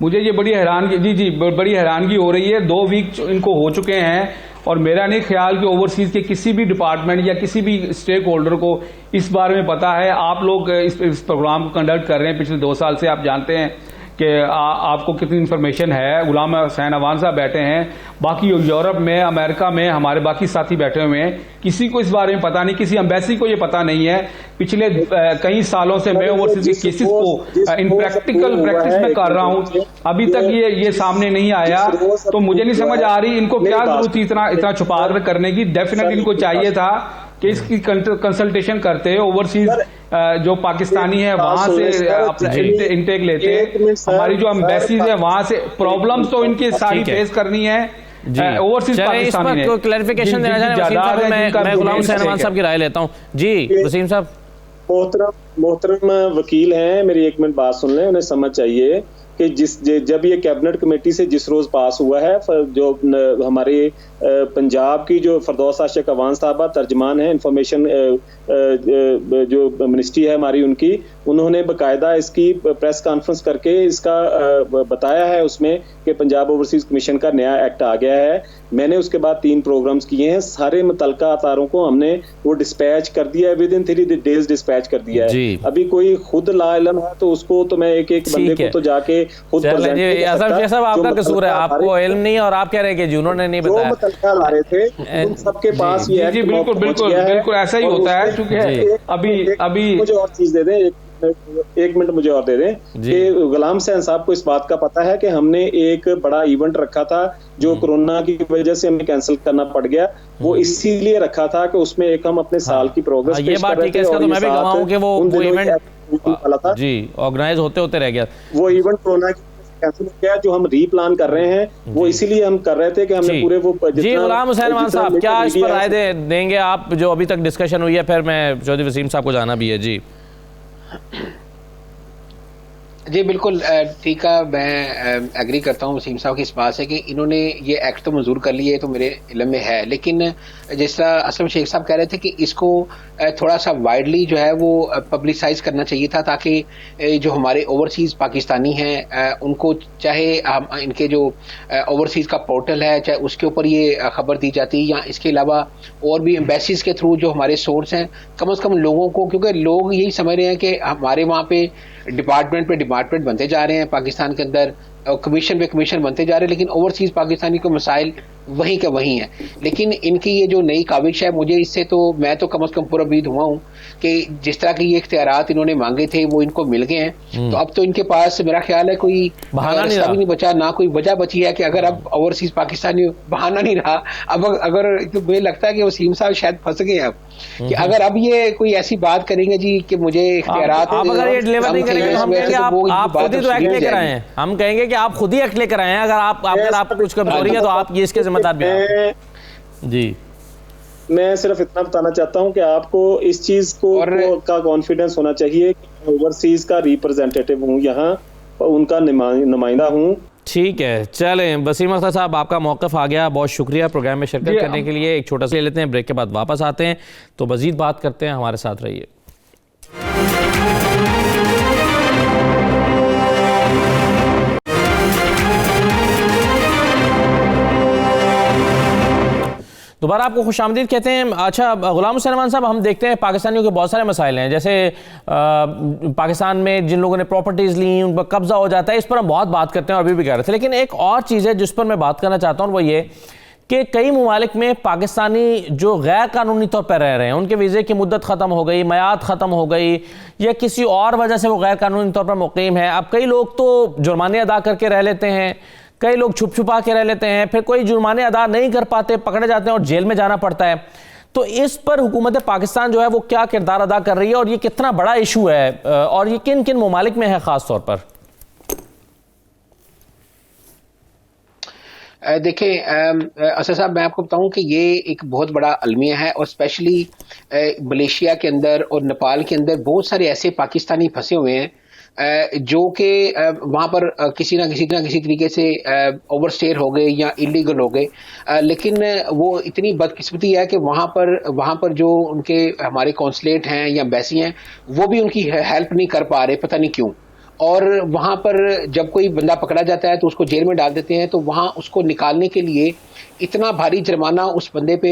मुझे ये बड़ी हैरानगी हो रही है। 2 वीक इनको हो चुके हैं, और मेरा नहीं ख्याल कि ओवरसीज के किसी भी डिपार्टमेंट या किसी भी स्टेक होल्डर को इस बारे में पता है। आप लोग इस प्रोग्राम को कंडक्ट कर रहे हैं पिछले 2 साल से, आप जानते हैं कि आपको कितनी इन्फॉर्मेशन है। गुलाम हुसैन अवान साहब बैठे हैं, बाकी यूरोप में, अमेरिका में हमारे बाकी साथी बैठे हुए हैं, किसी को इस बारे में पता नहीं, किसी एम्बेसी को ये पता नहीं है। पिछले कई सालों से मैं ओवरसीज के केसेस को इन प्रैक्टिस में कर रहा हूं, अभी तक ये सामने नहीं आया। तो मुझे नहीं समझ आ रही इनको क्या जरूरत थी इतना छुपा करने की। डेफिनेटली इनको चाहिए था कि इसकी कंसल्टेशन करते, ओवरसीज जो पाकिस्तानी है वहां से अपना इंटेक लेते। हमारी जो एम्बेसीज है वहां से प्रॉब्लम्स तो इनकी सारी फेस करनी है। ओवरसीज पाकिस्तानी ने क्लैरिफिकेशन देना चाह रहे हैं। मैं गुलाम हुसैन अवान साहब की राय लेता हूं। जी वसीम साहब। मोहतरम वकील हैं, मेरी 1 मिनट बात सुन लें। उन्हें समझ चाहिए कि जब ये कैबिनेट कमेटी से जिस रोज पास हुआ है, जो हमारे पंजाब की जो फरदौस आशिक अवान साहबा तर्जमान है इंफॉर्मेशन जो मिनिस्ट्री है हमारी, उन्होंने बकायदा इसकी प्रेस कॉन्फ्रेंस करके इसका बताया है उसमें कि पंजाब ओवरसीज कमीशन का नया एक्ट आ गया है। मैंने उसके बाद 3 प्रोग्राम्स किए हैं, सारे मुतलका अतारों को हमने वो डिस्पैच कर दिया है, विद इन 3 डेज डिस्पैच कर दिया है। अभी कोई खुद ला इल्म है तो उसको तो मैं एक बंदे को तो जाके खुद आपका कसूर है, आपको इल्म नहीं, और आप कह रहे हैं कि उन्होंने नहीं बताया। ला रहे थे उन सबके पास ये जी बिल्कुल ऐसा ही होता है। क्योंकि अभी मुझे और चीज दे दें, 1 मिनट मुझे और दे दें कि गुलाम हुसैन साहब को इस बात का पता है कि हमने एक बड़ा इवेंट रखा था जो कोरोना की वजह से हमें कैंसिल करना पड़ गया। वो इसीलिए रखा था कि उसमें एक हम अपने साल की प्रोग्रेस ये बात ठीक है, इसका तो मैं भी गवाह हूं कि वो इवेंट जी ऑर्गेनाइज होते रह गया। वो इवेंट कोरोना कैंसिल हो गया। जो हम रीप्लान कर रहे हैं वो इसीलिए हम कर रहे थे कि हमने पूरे वो जी। गुलाम हुसैन अवान साहब, क्या इस पर राय देंगे आप, जो अभी तक डिस्कशन हुई है? फिर मैं चौधरी वसीम साहब को जाना भी है। जी बिल्कुल ठीक है, मैं एग्री करता हूँ वसीम साहब की इस बात से कि इन्होंने ये एक्ट तो मंजूर कर लिए, तो मेरे इल्म में है। लेकिन जिस तरह असलम शेख साहब कह रहे थे कि इसको थोड़ा सा वाइडली जो है वो पब्लिसाइज करना चाहिए था, ताकि जो हमारे ओवरसीज पाकिस्तानी हैं उनको, चाहे इनके जो ओवरसीज का पोर्टल है चाहे उसके ऊपर ये खबर दी जाती, या इसके अलावा और भी एम्बेसीज के थ्रू जो हमारे सोर्स हैं, कम से कम लोगों को, क्योंकि लोग यही समझ रहे हैं कि हमारे वहाँ पे डिपार्टमेंट बनते जा रहे हैं पाकिस्तान के अंदर, कमीशन पे कमीशन बनते जा रहे हैं, लेकिन ओवरसीज पाकिस्तानी को मसाइल वहीं के वहीं है। लेकिन इनकी ये जो नई काविश है, मुझे इससे तो मैं तो कम से कम पूरा उम्मीद हुआ हूँ कि जिस तरह के ये इख्तियारात इन्होंने मांगे थे वो इनको मिल गए हैं। तो अब तो इनके पास मेरा ख्याल है कोई बहाना नहीं बचा, ना कोई वजह बची है कि अगर अब ओवरसीज पाकिस्तानी बहाना नहीं रहा। अब अगर तो मुझे लगता है कि वसीम साहब शायद फंस गए अब, कि अगर अब ये कोई ऐसी बात करेंगे जी कि मुझे इख्तियारात, आप अगर ये डिलीवर नहीं करेंगे तो हम कहेंगे आप खुद ही तो एक्ट लेकर आए हैं। हम कहेंगे कि आप खुद ही एक्ट लेकर आए हैं। अगर आप कुछ कमजोरी है तो आप ये इसके जिम्मेदार भी हैं। जी मैं सिर्फ इतना बताना चाहता हूं कि आपको इस चीज को का कॉन्फिडेंस होना चाहिए कि ओवरसीज का रिप्रेजेंटेटिव हूं, यहाँ उनका नुमाइंदा हूं। ठीक है, चलें वसीम अख्तर साहब, आपका मौक़िफ़ आ गया, बहुत शुक्रिया प्रोग्राम में शिरकत करने के लिए। एक छोटा सा ले लेते हैं, ब्रेक के बाद वापस आते हैं तो मज़ीद बात करते हैं। हमारे साथ रहिए। दोबारा आपको खुशामदीद कहते हैं। अच्छा गुलाम हुसैन रहमान साहब, हम देखते हैं पाकिस्तानियों के बहुत सारे मसाइल हैं, जैसे पाकिस्तान में जिन लोगों ने प्रॉपर्टीज़ ली उन पर कब्जा हो जाता है, इस पर हम बहुत बात करते हैं और अभी भी कह रहे थे। लेकिन एक और चीज़ है जिस पर मैं बात करना चाहता हूँ, वो ये कि कई ममालिक में पाकिस्तानी जो गैर कानूनी तौर पर रह रहे हैं, उनके वीज़े की मुद्दत ख़त्म हो गई, मयाद ख़त्म हो गई, या किसी और वजह से वो गैर कानूनी तौर पर मुकीम है। अब कई लोग तो जुर्माने अदा करके रह लेते हैं, कई लोग छुप छुपा के रह लेते हैं, फिर कोई जुर्माने अदा नहीं कर पाते, पकड़े जाते हैं और जेल में जाना पड़ता है। तो इस पर हुकूमत पाकिस्तान जो है वो क्या किरदार अदा कर रही है और ये कितना बड़ा इशू है, और ये किन किन ममालिक में है ख़ास तौर पर? देखिए असद साहब, मैं आपको बताऊं कि ये एक बहुत बड़ा अलमिया है, और स्पेशली मलेशिया के अंदर और नेपाल के अंदर बहुत सारे ऐसे पाकिस्तानी फंसे हुए हैं जो कि वहाँ पर किसी ना किसी तरीके से ओवरस्टेयर हो गए या इलीगल हो गए, लेकिन वो इतनी बदकिस्मती है कि वहाँ पर जो उनके हमारे कौंसलेट हैं या एम्बेसी हैं, वो भी उनकी हेल्प नहीं कर पा रहे, पता नहीं क्यों। और वहाँ पर जब कोई बंदा पकड़ा जाता है तो उसको जेल में डाल देते हैं, तो वहाँ उसको निकालने के लिए इतना भारी जुर्माना उस बंदे पे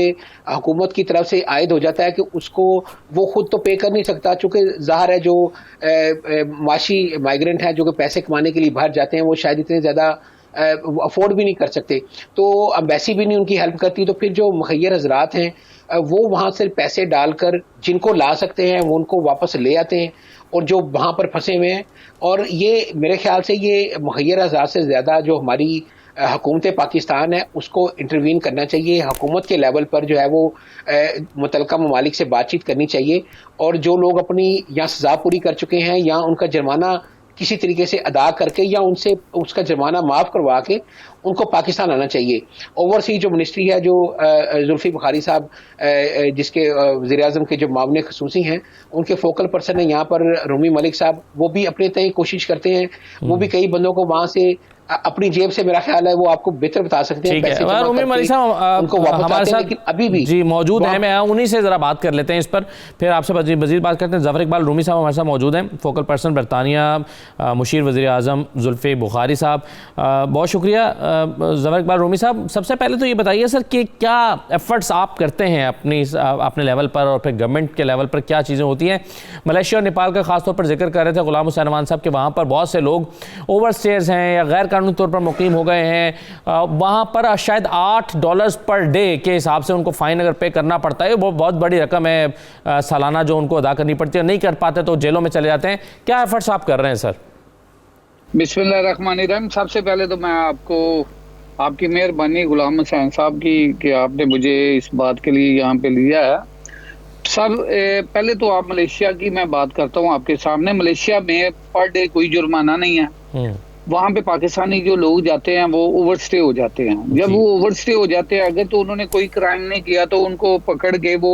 हुकूमत की तरफ से आयद हो जाता है कि उसको वो खुद तो पे कर नहीं सकता, चूंकि ज़ाहिर है जो माशी माइग्रेंट हैं जो कि पैसे कमाने के लिए बाहर जाते हैं, वो शायद इतने ज़्यादा अफोर्ड भी नहीं कर सकते, तो एम्बेसी भी नहीं उनकी हेल्प करती। तो फिर जो मुखैर हजरात हैं वो वहाँ से पैसे डालकर जिनको ला सकते हैं वो उनको वापस ले आते हैं, और जो वहाँ पर फंसे हुए हैं, और ये मेरे ख्याल से ये मुखैर हजरात से ज़्यादा जो हमारी हुकूमत पाकिस्तान है उसको इंटरवीन करना चाहिए। हुकूमत के लेवल पर जो है वो मुतलका ममालिक से बातचीत करनी चाहिए, और जो लोग अपनी या सज़ा पूरी कर चुके हैं या उनका जुर्माना किसी तरीके से अदा करके या उनसे उसका जुर्माना माफ़ करवा के उनको पाकिस्तान आना चाहिए। ओवरसीज जो मिनिस्ट्री है, जो जुल्फी बुखारी साहब जिसके वज़ीर-ए-आज़म के जो मामले खसूसी हैं, उनके फोकल पर्सन है यहाँ पर रूमी मलिक साहब, वो भी अपने तय कोशिश करते हैं, वो भी कई बंदों को वहाँ से अपनी जेब से, मेरा ख्याल है वो आपको बेहतर बता सकते हैं, पैसे जमा करके उनको वापस हमारे आते हैं, साथ लेकिन अभी भी जी मौजूद हैं। मैं उन्हीं से ज़रा बात कर लेते हैं इस पर, फिर आपसे मज़ीद बात करते हैं। ज़फ़र इकबाल रूमी साहब हमारे साथ मौजूद हैं, फोकल पर्सन बरतानिया मुशीर वज़ीर-ए-आज़म जुल्फ़ी बुखारी साहब, बहुत शुक्रिया। ज़फ़र इकबाल रूमी साहब, सबसे पहले तो ये बताइए सर कि क्या एफ़र्ट्स आप करते हैं अपने लेवल पर, और फिर गवर्नमेंट के लेवल पर क्या चीज़ें होती हैं? मलेशिया और नेपाल का ख़ास तौर पर जिक्र कर रहे थे गुलाम हुसैन रहमान साहब के, वहाँ पर बहुत से लोग ओवरस्टेयर्स हैं या गैर कानूनी तौर पर मुकीम हो गए हैं, वहाँ पर शायद $8 पर डे के हिसाब से उनको फ़ाइन अगर पे करना पड़ता है, वो बहुत बड़ी रकम है सालाना जो उनको अदा करनी पड़ती है, नहीं कर पाते तो जेलों में चले जाते हैं। क्या एफर्ट्स आप कर रहे हैं सर? बिस्मिल्लाहिर्रहमानिर्रहीम। सबसे पहले तो मैं आपकी मेहरबानी गुलाम हुसैन साहब की कि आपने मुझे इस बात के लिए यहाँ पे लिया है। पहले तो आप मलेशिया की मैं बात करता हूँ आपके सामने। मलेशिया में पर डे कोई जुर्माना नहीं है। वहाँ पे पाकिस्तानी जो लोग जाते हैं वो ओवरस्टे हो जाते हैं। जब वो ओवरस्टे हो जाते हैं, अगर तो उन्होंने कोई क्राइम नहीं किया तो उनको पकड़ के वो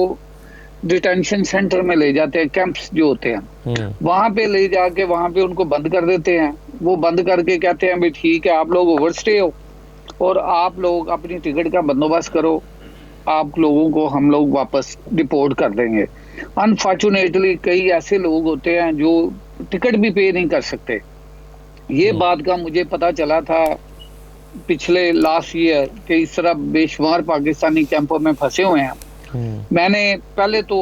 डिटेंशन सेंटर में ले जाते हैं, कैंप्स जो होते हैं वहां पे ले जाके वहां पे उनको बंद कर देते हैं। वो बंद करके कहते हैं भाई ठीक है, आप लोग ओवरस्टे हो और आप लोग अपनी टिकट का बंदोबस्त करो, आप लोगों को हम लोग वापस डिपोर्ट कर देंगे। अनफॉर्चुनेटली कई ऐसे लोग होते हैं जो टिकट भी पे नहीं कर सकते। ये बात का मुझे पता चला था पिछले लास्ट ईयर कि इस तरह बेशुमार पाकिस्तानी कैंपों में फंसे हुए हैं। मैंने पहले तो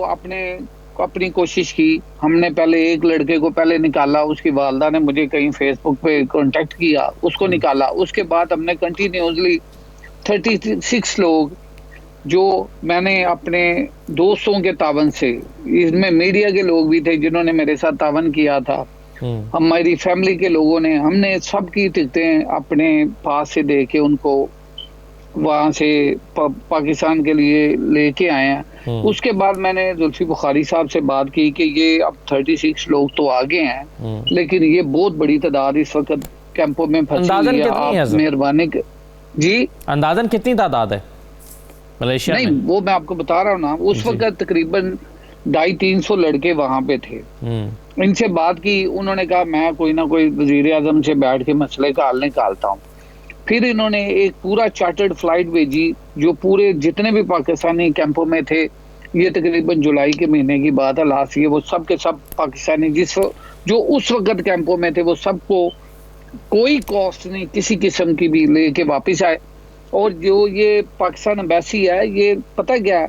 अपनी कोशिश की। हमने पहले एक लड़के को पहले निकाला, उसकी वालदा ने मुझे कहीं फेसबुक पे कांटेक्ट किया, उसको निकाला। उसके बाद हमने कंटिन्यूसली 36 लोग जो मैंने अपने दोस्तों के तावन से, इसमें मीडिया के लोग भी थे जिन्होंने मेरे साथ तावन किया था, हमारी फैमिली के लोगों ने, हमने सबकी टिकटें अपने पास से दे के उनको वहां से पाकिस्तान के लिए लेके आए हैं। उसके बाद मैंने जुल्फी बुखारी साहब से बात की कि ये अब 36 लोग तो आगे हैं, लेकिन ये बहुत बड़ी तादाद इस वक्त कैंपों में फंसी हुई है। आप मेहरबानी जी, अंदाजन कितनी तादाद है मलेशिया में? नहीं, वो मैं आपको बता रहा हूँ ना, उस वक्त तकरीबन 250-300 लड़के वहां पे थे। इनसे बात की, उन्होंने कहा मैं कोई ना कोई वज़ीर-ए-आज़म से बैठ के मसले का हल निकालता हूँ। फिर इन्होंने एक पूरा चार्टर्ड फ्लाइट भेजी जो पूरे जितने भी पाकिस्तानी कैंपों में थे, ये तकरीबन जुलाई के महीने की बात है लास्ट ईयर, वो सब के सब पाकिस्तानी जो उस वक्त कैंपों में थे वो सबको कोई कॉस्ट नहीं किसी किस्म की भी लेके वापस आए। और जो ये पाकिस्तान एम्बेसी है, ये पता क्या है,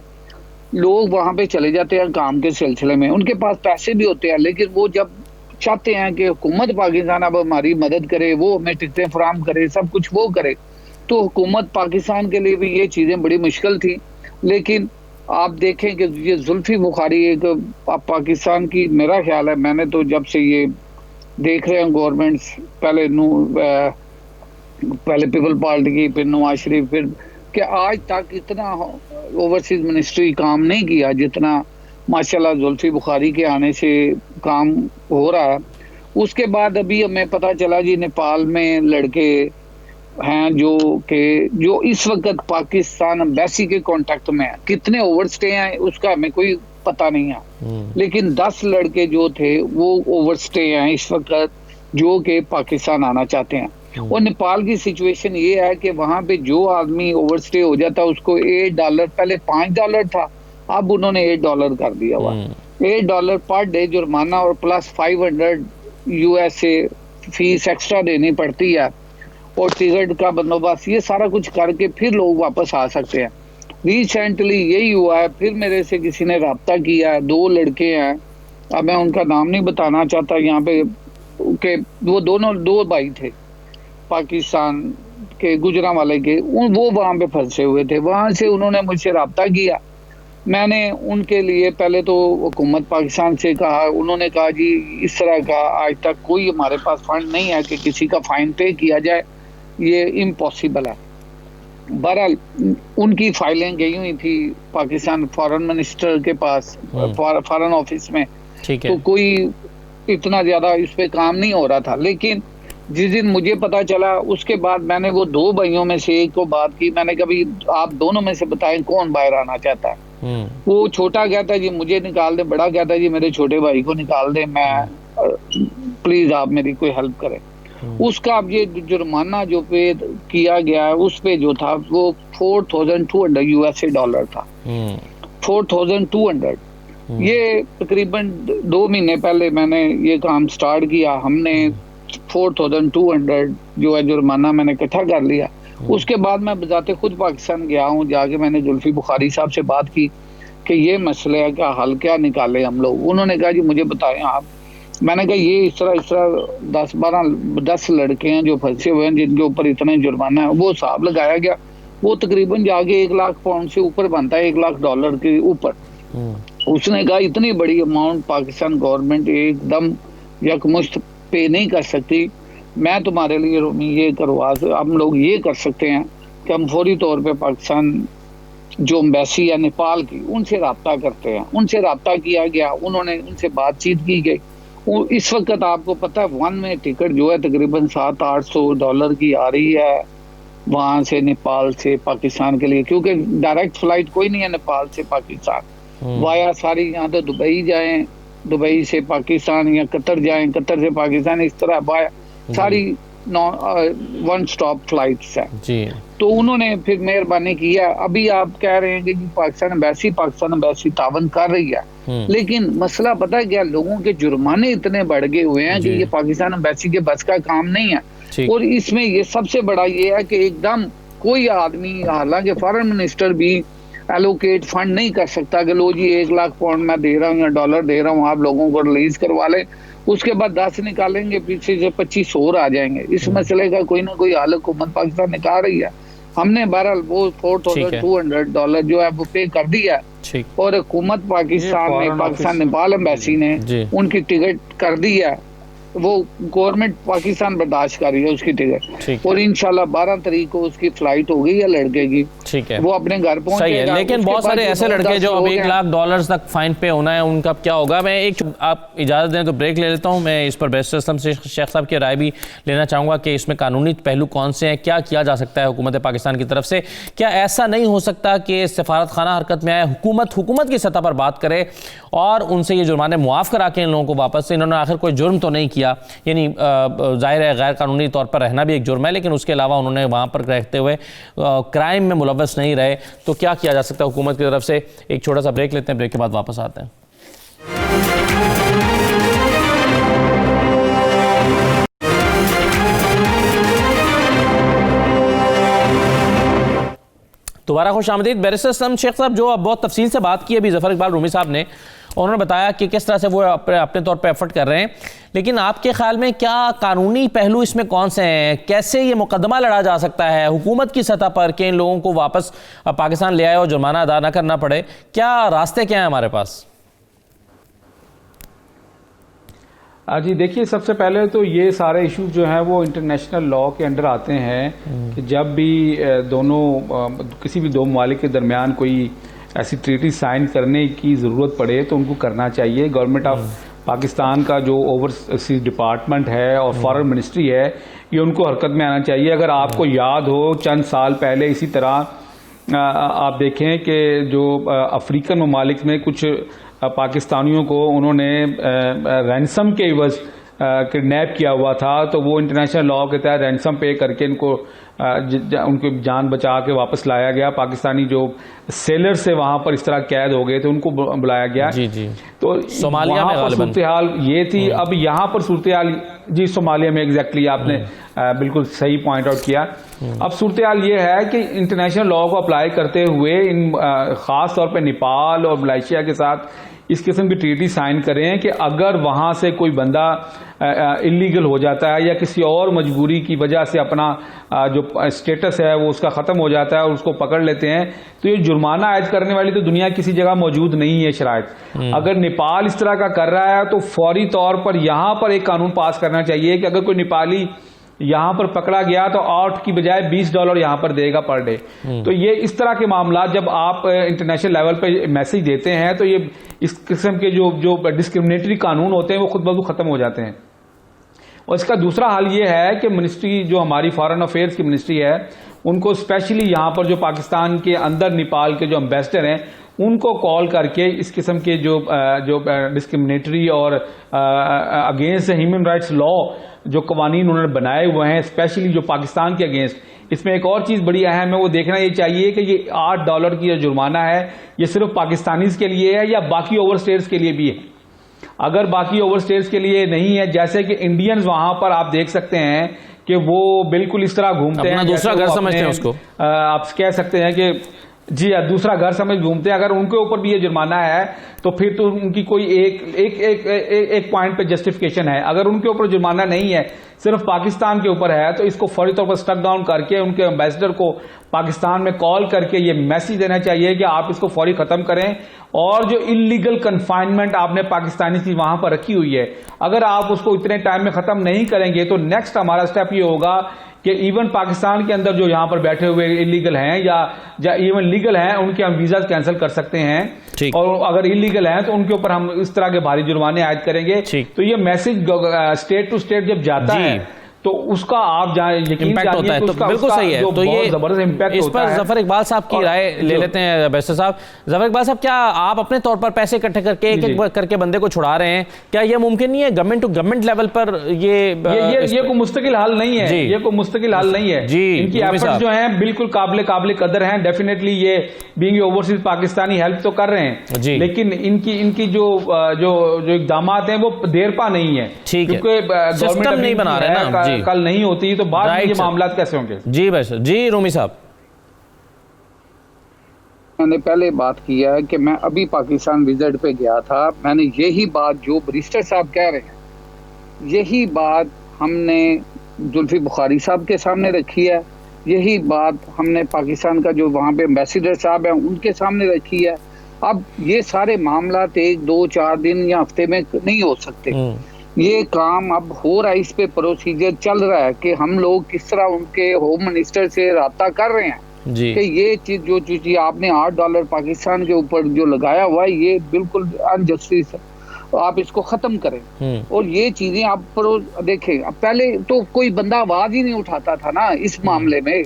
लोग वहां पे चले जाते हैं काम के सिलसिले में, उनके पास पैसे भी होते हैं, लेकिन वो जब चाहते हैं कि हुकूमत पाकिस्तान अब हमारी मदद करे, वो हमें टिकटें फराहम करे, सब कुछ वो करे, तो हुकूमत पाकिस्तान के लिए भी ये चीज़ें बड़ी मुश्किल थी। लेकिन आप देखें कि ये जुल्फी बुखारी एक पाकिस्तान की, मेरा ख्याल है, मैंने तो जब से ये देख रहे हैं गवर्नमेंट्स, पहले पीपल पार्टी की, फिर नवाज शरीफ, फिर कि आज तक इतना ओवरसीज मिनिस्ट्री काम नहीं किया जितना माशाल्लाह जुल्फी बुखारी के आने से काम हो रहा है। उसके बाद अभी हमें पता चला जी नेपाल में लड़के हैं जो इस वक्त पाकिस्तान एम्बेसी के कांटेक्ट में है, कितने ओवरस्टे हैं उसका हमें कोई पता नहीं है, लेकिन 10 लड़के जो थे वो ओवरस्टे हैं इस वक्त जो कि पाकिस्तान आना चाहते हैं। और नेपाल की सिचुएशन ये है कि वहां पे जो आदमी ओवरस्टे हो जाता है उसको $8, पहले $5 था, अब उन्होंने $8 कर दिया हुआ, $8 पर डे जुर्माना और प्लस 500 यूएसए फीस एक्स्ट्रा देनी पड़ती है, और टिकट का बंदोबस्त, ये सारा कुछ करके फिर लोग वापस आ सकते हैं। रिसेंटली यही हुआ है, फिर मेरे से किसी ने रब्ता किया है, 2 लड़के हैं, अब मैं उनका नाम नहीं बताना चाहता यहाँ पे, कि वो दोनों 2 भाई थे पाकिस्तान के, गुजरांवाले के, वो वहां पे फंसे हुए थे। वहां से उन्होंने मुझसे रब्ता किया, मैंने उनके लिए पहले तो हुकूमत पाकिस्तान से कहा, उन्होंने कहा जी इस तरह का आज तक कोई हमारे पास फंड नहीं है कि किसी का फाइन पे किया जाए, ये इम्पॉसिबल है। बहरहाल उनकी फाइलें गई हुई थी पाकिस्तान फॉरेन मिनिस्टर के पास, फॉरेन ऑफिस में, तो कोई इतना ज्यादा इस पे काम नहीं हो रहा था। लेकिन जिस दिन मुझे पता चला उसके बाद मैंने वो 2 भाइयों में से एक को बात की, मैंने कभी आप दोनों में से बताएं कौन बाहर आना चाहता है। वो छोटा कहता जी मुझे निकाल दे, बड़ा कहता जी मेरे छोटे भाई को निकाल दे, मैं प्लीज आप मेरी कोई हेल्प करें। उसका अब ये जुर्माना जो पे किया गया है उस पे जो था वो $4,200 यूएसए था, 4,200। ये तकरीबन 2 महीने पहले मैंने ये काम स्टार्ट किया, हमने 4,200 जो है जुर्माना मैंने इकट्ठा कर लिया। उसके बाद मैं बजाते खुद पाकिस्तान गया हूँ, जाके मैंने जुल्फी बुखारी साहब से बात की कि ये मसले का हल क्या निकाले हम लोग। उन्होंने कहा जी मुझे बताएं आप। मैंने कहा ये इस तरह 10 लड़के हैं जो फंसे हुए हैं जिनके ऊपर इतना जुर्माना है। वो हिसाब लगाया गया, वो तकरीबन जाके 1 लाख पाउंड से ऊपर बनता है, $1 लाख के ऊपर। उसने कहा इतनी बड़ी अमाउंट पाकिस्तान गवर्नमेंट एकदम यकमुश्त पे नहीं कर सकती, मैं तुम्हारे लिए ये हम लोग ये कर सकते हैं कि हम फौरी तौर पे पाकिस्तान जो एम्बेसी है नेपाल की उनसे रब्ता करते हैं। उनसे रब्ता किया गया, उन्होंने उनसे बातचीत की गई। इस वक्त आपको पता है 1 वे टिकट जो है तकरीबन $700-800 की आ रही है वहां से नेपाल से पाकिस्तान के लिए, क्योंकि डायरेक्ट फ्लाइट कोई नहीं है नेपाल से पाकिस्तान, वाया सारी यहाँ तो दुबई जाएं, दुबई से पाकिस्तान, या कतर जाएं, कतर से पाकिस्तान, इस तरह वाया सारी 1 स्टॉप फ्लाइट्स है जी। तो उन्होंने फिर मेहरबानी किया। अभी आप कह रहे हैं कि पाकिस्तान एम्बेसी तावन कर रही है, लेकिन मसला पता है क्या, लोगों के जुर्माने इतने बढ़ गए हुए हैं कि ये पाकिस्तान एम्बेसी के बस का काम नहीं है। और इसमें ये सबसे बड़ा ये है कि एकदम कोई आदमी, हालांकि फॉरेन मिनिस्टर भी एलोकेट फंड नहीं कर सकता कि लो जी 1 लाख पाउंड मैं दे रहा हूँ या डॉलर दे रहा हूँ, आप लोगों को रिलीज करवा लें, उसके बाद 10 निकालेंगे, पीछे से 25 और आ जाएंगे। इस मसले का कोई ना कोई हल हुकूमत पाकिस्तान निकाल रही है। हमने बहरहाल वो $4,200 जो है वो पे कर दिया, और हुकूमत पाकिस्तान ने, पाकिस्तान नेपाल एम्बेसी ने उनकी टिकट कर दी है। वो गवर्नमेंट पाकिस्तान बर्दाश्त कर रही है उसकी टिकट, और इंशाल्लाह 12 तारीख को उसकी फ्लाइट हो गई है लड़के की, ठीक है, वो अपने घर पहुंचेगा। लेकिन बहुत सारे ऐसे लड़के जो अब $1 लाख तक फाइन पे होना है, उनका क्या होगा? मैं आप इजाज़त दें तो ब्रेक ले लेता हूँ। मैं इस पर बैरिस्टर असलम से शेख साहब की राय भी लेना चाहूँगा कि इसमें कानूनी पहलू कौन से हैं, क्या किया जा सकता है हुकूमत पाकिस्तान की तरफ से। क्या ऐसा नहीं हो सकता कि सफारत खाना हरकत में आए, हुकूमत की सतह पर बात करे और उनसे ये जुर्माने मुआफ़ करा के इन लोगों को वापस से, इन्होंने आखिर कोई जुर्म तो नहीं किया, यानी जाहिर है गैर कानूनी तौर पर रहना भी एक जुर्म है, लेकिन उसके अलावा उन्होंने वहाँ पर रहते हुए क्राइम में मुलव्वस नहीं रहे, तो क्या किया जा सकता है हुकूमत की तरफ से? एक छोटा सा ब्रेक लेते हैं, ब्रेक के बाद वापस आते हैं। दोबारा खुश आमदीद। बैरिस्टर असलम शेख साहब, जो अब बहुत तफसील से बात की अभी ज़फ़र इकबाल रूमी साहब ने, उन्होंने बताया कि किस तरह से वो अपने तौर पे एफर्ट कर रहे हैं, लेकिन आपके ख्याल में क्या कानूनी पहलू इसमें कौन से हैं? कैसे ये मुकदमा लड़ा जा सकता है हुकूमत की सतह पर कि इन लोगों को वापस पाकिस्तान ले आए और जुर्माना अदा ना करना पड़े? क्या रास्ते क्या हैं हमारे पास? जी देखिए, सबसे पहले तो ये सारे इश्यूज जो हैं वो इंटरनेशनल लॉ के अंडर आते हैं कि जब भी किसी भी दो ममालिक के दरमियान कोई ऐसी ट्रीटी साइन करने की ज़रूरत पड़े तो उनको करना चाहिए। गवर्नमेंट ऑफ पाकिस्तान का जो ओवरसीज डिपार्टमेंट है और फॉरेन मिनिस्ट्री है, ये उनको हरकत में आना चाहिए। अगर आपको याद हो, चंद साल पहले इसी तरह आप देखें कि जो अफ्रीकन ममालिक में कुछ पाकिस्तानियों को उन्होंने रैंसम के इवज़ किडनैप किया हुआ था, तो वो इंटरनेशनल लॉ के तहत रैंसम पे करके इनको उनकी जान बचा के वापस लाया गया। पाकिस्तानी जो सेलर से वहां पर इस तरह कैद हो गए थे उनको बुलाया गया। जी जी। तो सोमालिया में सूरत हाल ये थी। अब यहाँ पर सूरत हाल, जी सोमालिया में एग्जैक्टली आपने बिल्कुल सही पॉइंट आउट किया। अब सूरत हाल ये है कि इंटरनेशनल लॉ को अप्लाई करते हुए इन खास तौर पर नेपाल और मलेशिया के साथ इस किस्म की ट्रीटी साइन करें कि अगर वहां से कोई बंदा इलीगल हो जाता है या किसी और मजबूरी की वजह से अपना जो स्टेटस है वो उसका ख़त्म हो जाता है और उसको पकड़ लेते हैं, तो ये जुर्माना आयद करने वाली तो दुनिया किसी जगह मौजूद नहीं है शराइत। अगर नेपाल इस तरह का कर रहा है तो फौरी तौर पर यहाँ पर एक कानून पास करना चाहिए कि अगर कोई नेपाली यहाँ पर पकड़ा गया तो 8 की बजाय $20 यहाँ पर देगा पर डे। तो ये इस तरह के मामला जब आप इंटरनेशनल लेवल पे मैसेज देते हैं तो ये इस किस्म के जो डिस्क्रिमिनेटरी कानून होते हैं वो खुद ब खुद खत्म हो जाते हैं। और इसका दूसरा हाल ये है कि मिनिस्ट्री जो हमारी फॉरेन अफेयर्स की मिनिस्ट्री है, उनको स्पेशली यहाँ पर जो पाकिस्तान के अंदर नेपाल के जो एम्बेसडर हैं उनको कॉल करके इस किस्म के जो डिस्क्रिमिनेटरी और अगेंस्ट ह्यूमन राइट्स लॉ जो कवानीन उन्होंने बनाए हुए हैं स्पेशली जो पाकिस्तान के अगेंस्ट, इसमें एक और चीज़ बड़ी अहम है, वो देखना ये चाहिए कि ये $8 की जो जुर्माना है ये सिर्फ पाकिस्तानीज के लिए है या बाकी ओवरस्टेट्स के लिए भी है। अगर बाकी ओवरस्टेट्स के लिए नहीं है, जैसे कि इंडियंस वहां पर आप देख सकते हैं कि वो बिल्कुल इस तरह घूमते हैं, दूसरा घर समझते हैं उसको, आप कह सकते हैं कि जी दूसरा घर समझ घूमते हैं। अगर उनके ऊपर भी ये जुर्माना है तो फिर तो उनकी कोई एक पॉइंट पे जस्टिफिकेशन है। अगर उनके ऊपर जुर्माना नहीं है, सिर्फ पाकिस्तान के ऊपर है, तो इसको फौरी तौर पर स्टक डाउन करके उनके एम्बेसडर को पाकिस्तान में कॉल करके ये मैसेज देना चाहिए कि आप इसको फौरी खत्म करें। और जो इलीगल कन्फाइनमेंट आपने पाकिस्तानी की वहां पर रखी हुई है, अगर आप उसको इतने टाइम में खत्म नहीं करेंगे तो नेक्स्ट हमारा स्टेप ये होगा कि इवन पाकिस्तान के अंदर जो यहाँ पर बैठे हुए इलीगल हैं या इवन लीगल हैं उनके हम वीजा कैंसिल कर सकते हैं, और अगर इलीगल हैं तो उनके ऊपर हम इस तरह के भारी जुर्माने आयद करेंगे। तो ये मैसेज स्टेट टू स्टेट जब जाता है तो उसका आप इम्पैक्ट होता है। तो बिल्कुल सही है। तो ये जबरदस्त इम्पैक्ट इस पर ज़फ़र इकबाल साहब की राय ले लेते हैं। बैरिस्टर साहब, ज़फ़र इकबाल साहब, क्या आप अपने तौर पर पैसे इकट्ठे करके एक करके बंदे को छुड़ा रहे हैं? क्या ये मुमकिन नहीं है गवर्नमेंट टू गवर्नमेंट लेवल पर? ये कोई मुस्तकिल हल नहीं है, ये कोई मुस्तकिल हल नहीं है। इनकी एफर्ट्स जो हैं बिल्कुल काबिल कदर हैं। डेफिनेटली ये बीइंग ओवरसीज पाकिस्तानी हेल्प तो कर रहे हैं, लेकिन इनकी जो इकदाम हैं वो देर पा नहीं है, क्योंकि गवर्नमेंट नहीं बना रहे ना, कल नहीं होती तो बाद में ये मामला कैसे होंगे? जी बैरिस्टर जी रूमी साहब, मैंने पहले बात किया है कि मैं अभी पाकिस्तान विजिट पे गया था, मैंने यही बात जो बैरिस्टर साहब कह रहे हैं, यही बात हमने जुल्फी बुखारी साहब के सामने रखी है, यही बात हमने पाकिस्तान का जो वहाँ पे एम्बेसडर साहब हैं उनके सामने रखी है। अब ये सारे मामला 1, 2, 4 दिन या हफ्ते में नहीं हो सकते। ये काम अब हो रहा है, इस पे प्रोसीजर चल रहा है कि हम लोग किस तरह उनके होम मिनिस्टर से राब्ता कर रहे हैं कि ये चीज जो चीज आपने $8 पाकिस्तान के ऊपर जो लगाया हुआ है ये बिल्कुल अनजस्टिस है, आप इसको खत्म करें। और ये चीजें आप देखें, अब पहले तो कोई बंदा आवाज ही नहीं उठाता था ना इस मामले में,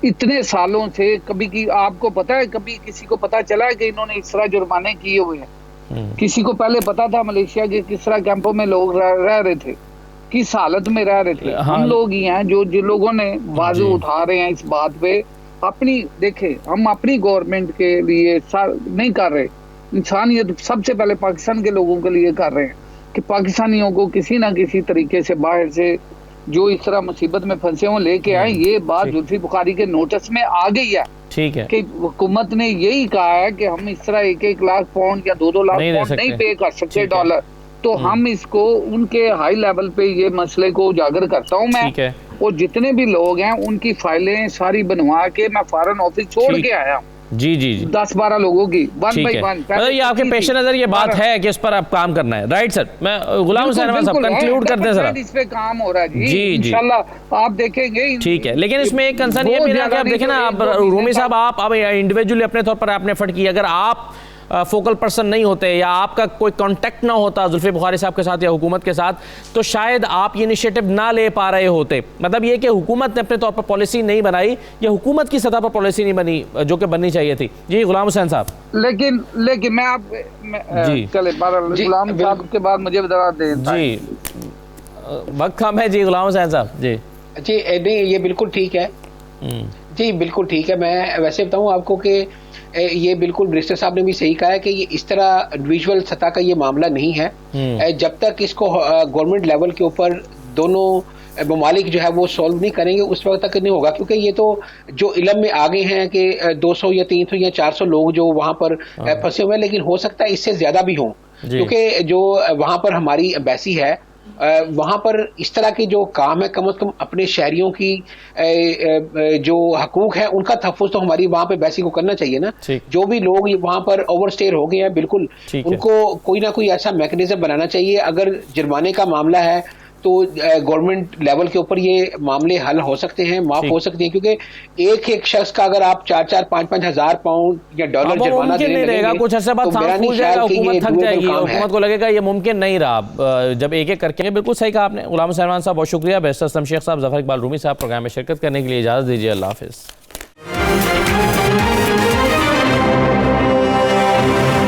इतने सालों से कभी की आपको पता है, कभी किसी को पता चला है कि इन्होंने इस तरह जुर्माने किए हुए हैं? किसी को पहले पता था मलेशिया के किस तरह कैंपों में लोग रह रहे थे, किस हालत में रह रहे थे? हम लोग ही हैं जो जिन लोगों ने आवाज उठा रहे हैं इस बात पे। अपनी देखे, हम अपनी गवर्नमेंट के लिए नहीं कर रहे, इंसानियत सबसे पहले पाकिस्तान के लोगों के लिए कर रहे हैं कि पाकिस्तानियों को किसी ना किसी तरीके से बाहर से जो इस तरह मुसीबत में फंसे हों लेके आए। ये बात जुल्फी बुखारी के नोटिस में आ गई है ठीक है कि हुकूमत ने यही कहा है कि हम इस तरह 1-1 लाख पाउंड या 2-2 लाख पाउंड नहीं पे कर सकते डॉलर। तो हम इसको उनके हाई लेवल पे ये मसले को उजागर करता हूँ मैं, और जितने भी लोग हैं उनकी फाइलें सारी बनवा के मैं फॉरेन ऑफिस छोड़ के आया हूँ। जी जी जी 10-12 लोगों की 1 by 1। मतलब ये आपके पेश नजर ये बात है कि इस पर आप काम करना है, राइट सर? मैं गुलाम हुसैन साहब कंक्लूड करते हैं सर। इस पे काम हो रहा है जी, जी इंशाल्लाह आप देखेंगे। ठीक है, लेकिन इसमें एक कंसर्न ये मेरा कि आप देखें ना, आप रूमी साहब आप इंडिविजुअली अपने तौर पर आपने एफर्ट किया, अगर आप फोकल पर्सन नहीं होते या आपका कोई कांटेक्ट ना होता जुल्फी बुखारी साहब के साथ या हुकूमत के साथ, तो शायद आप ये इनिशिएटिव ना ले पा रहे होते। मतलब ये कि हुकूमत ने अपने तौर पर पॉलिसी नहीं बनाई या हुकूमत की सतह पर पॉलिसी नहीं बनी जो कि बननी चाहिए थी। जी गुलाम हुसैन साहब। लेकिन मैं आप चले गुलाम साहब के बाद मुझे बता दें जी, वक्त कम है। जी गुलाम हुसैन साहब। जी जी नहीं, ये बिल्कुल ठीक है जी, बिल्कुल ठीक है। मैं वैसे बताऊं आपको कि ये बिल्कुल बैरिस्टर साहब ने भी सही कहा है कि ये इस तरह इंडिविजुअल सतह का ये मामला नहीं है। जब तक इसको गवर्नमेंट लेवल के ऊपर दोनों ममालिक जो है वो सॉल्व नहीं करेंगे उस वक्त तक नहीं होगा, क्योंकि ये तो जो इलम में आगे हैं कि 200 या 300 या 400 लोग जो वहां पर फंसे हुए हैं, लेकिन हो सकता है इससे ज्यादा भी हों, क्योंकि जो वहां पर हमारी एम्बेसी है वहां पर इस तरह के जो काम है, कम से कम अपने शहरियों की जो हकूक है उनका तहफ़्फ़ुज़ तो हमारी वहां पे एम्बेसी को करना चाहिए ना। जो भी लोग वहां पर ओवरस्टे हो गए हैं, बिल्कुल उनको कोई ना कोई ऐसा मैकेनिज्म बनाना चाहिए। अगर जुर्माने का मामला है तो गवर्नमेंट लेवल के ऊपर ये मामले हल हो सकते हैं, माफ हो सकते हैं, क्योंकि एक शख्स का अगर आप 4-5 हज़ार पाउंड या डॉलर जुर्माना देने लगेगा, कुछ अर्से बाद सांस फूल जाएगा, हुकूमत थक जाएगी, हुकूमत को लगेगा ये मुमकिन नहीं रहा जब एक एक करके। बिल्कुल सही कहा आपने गुलाम हुसैन साहब, बहुत शुक्रिया। बैरिस्टर असलम शेख साहब, ज़फ़र इकबाल रूमी साहब, प्रोग्राम में शिरकत करने के लिए इजाज़त दीजिए। अल्लाह हाफ़िज़।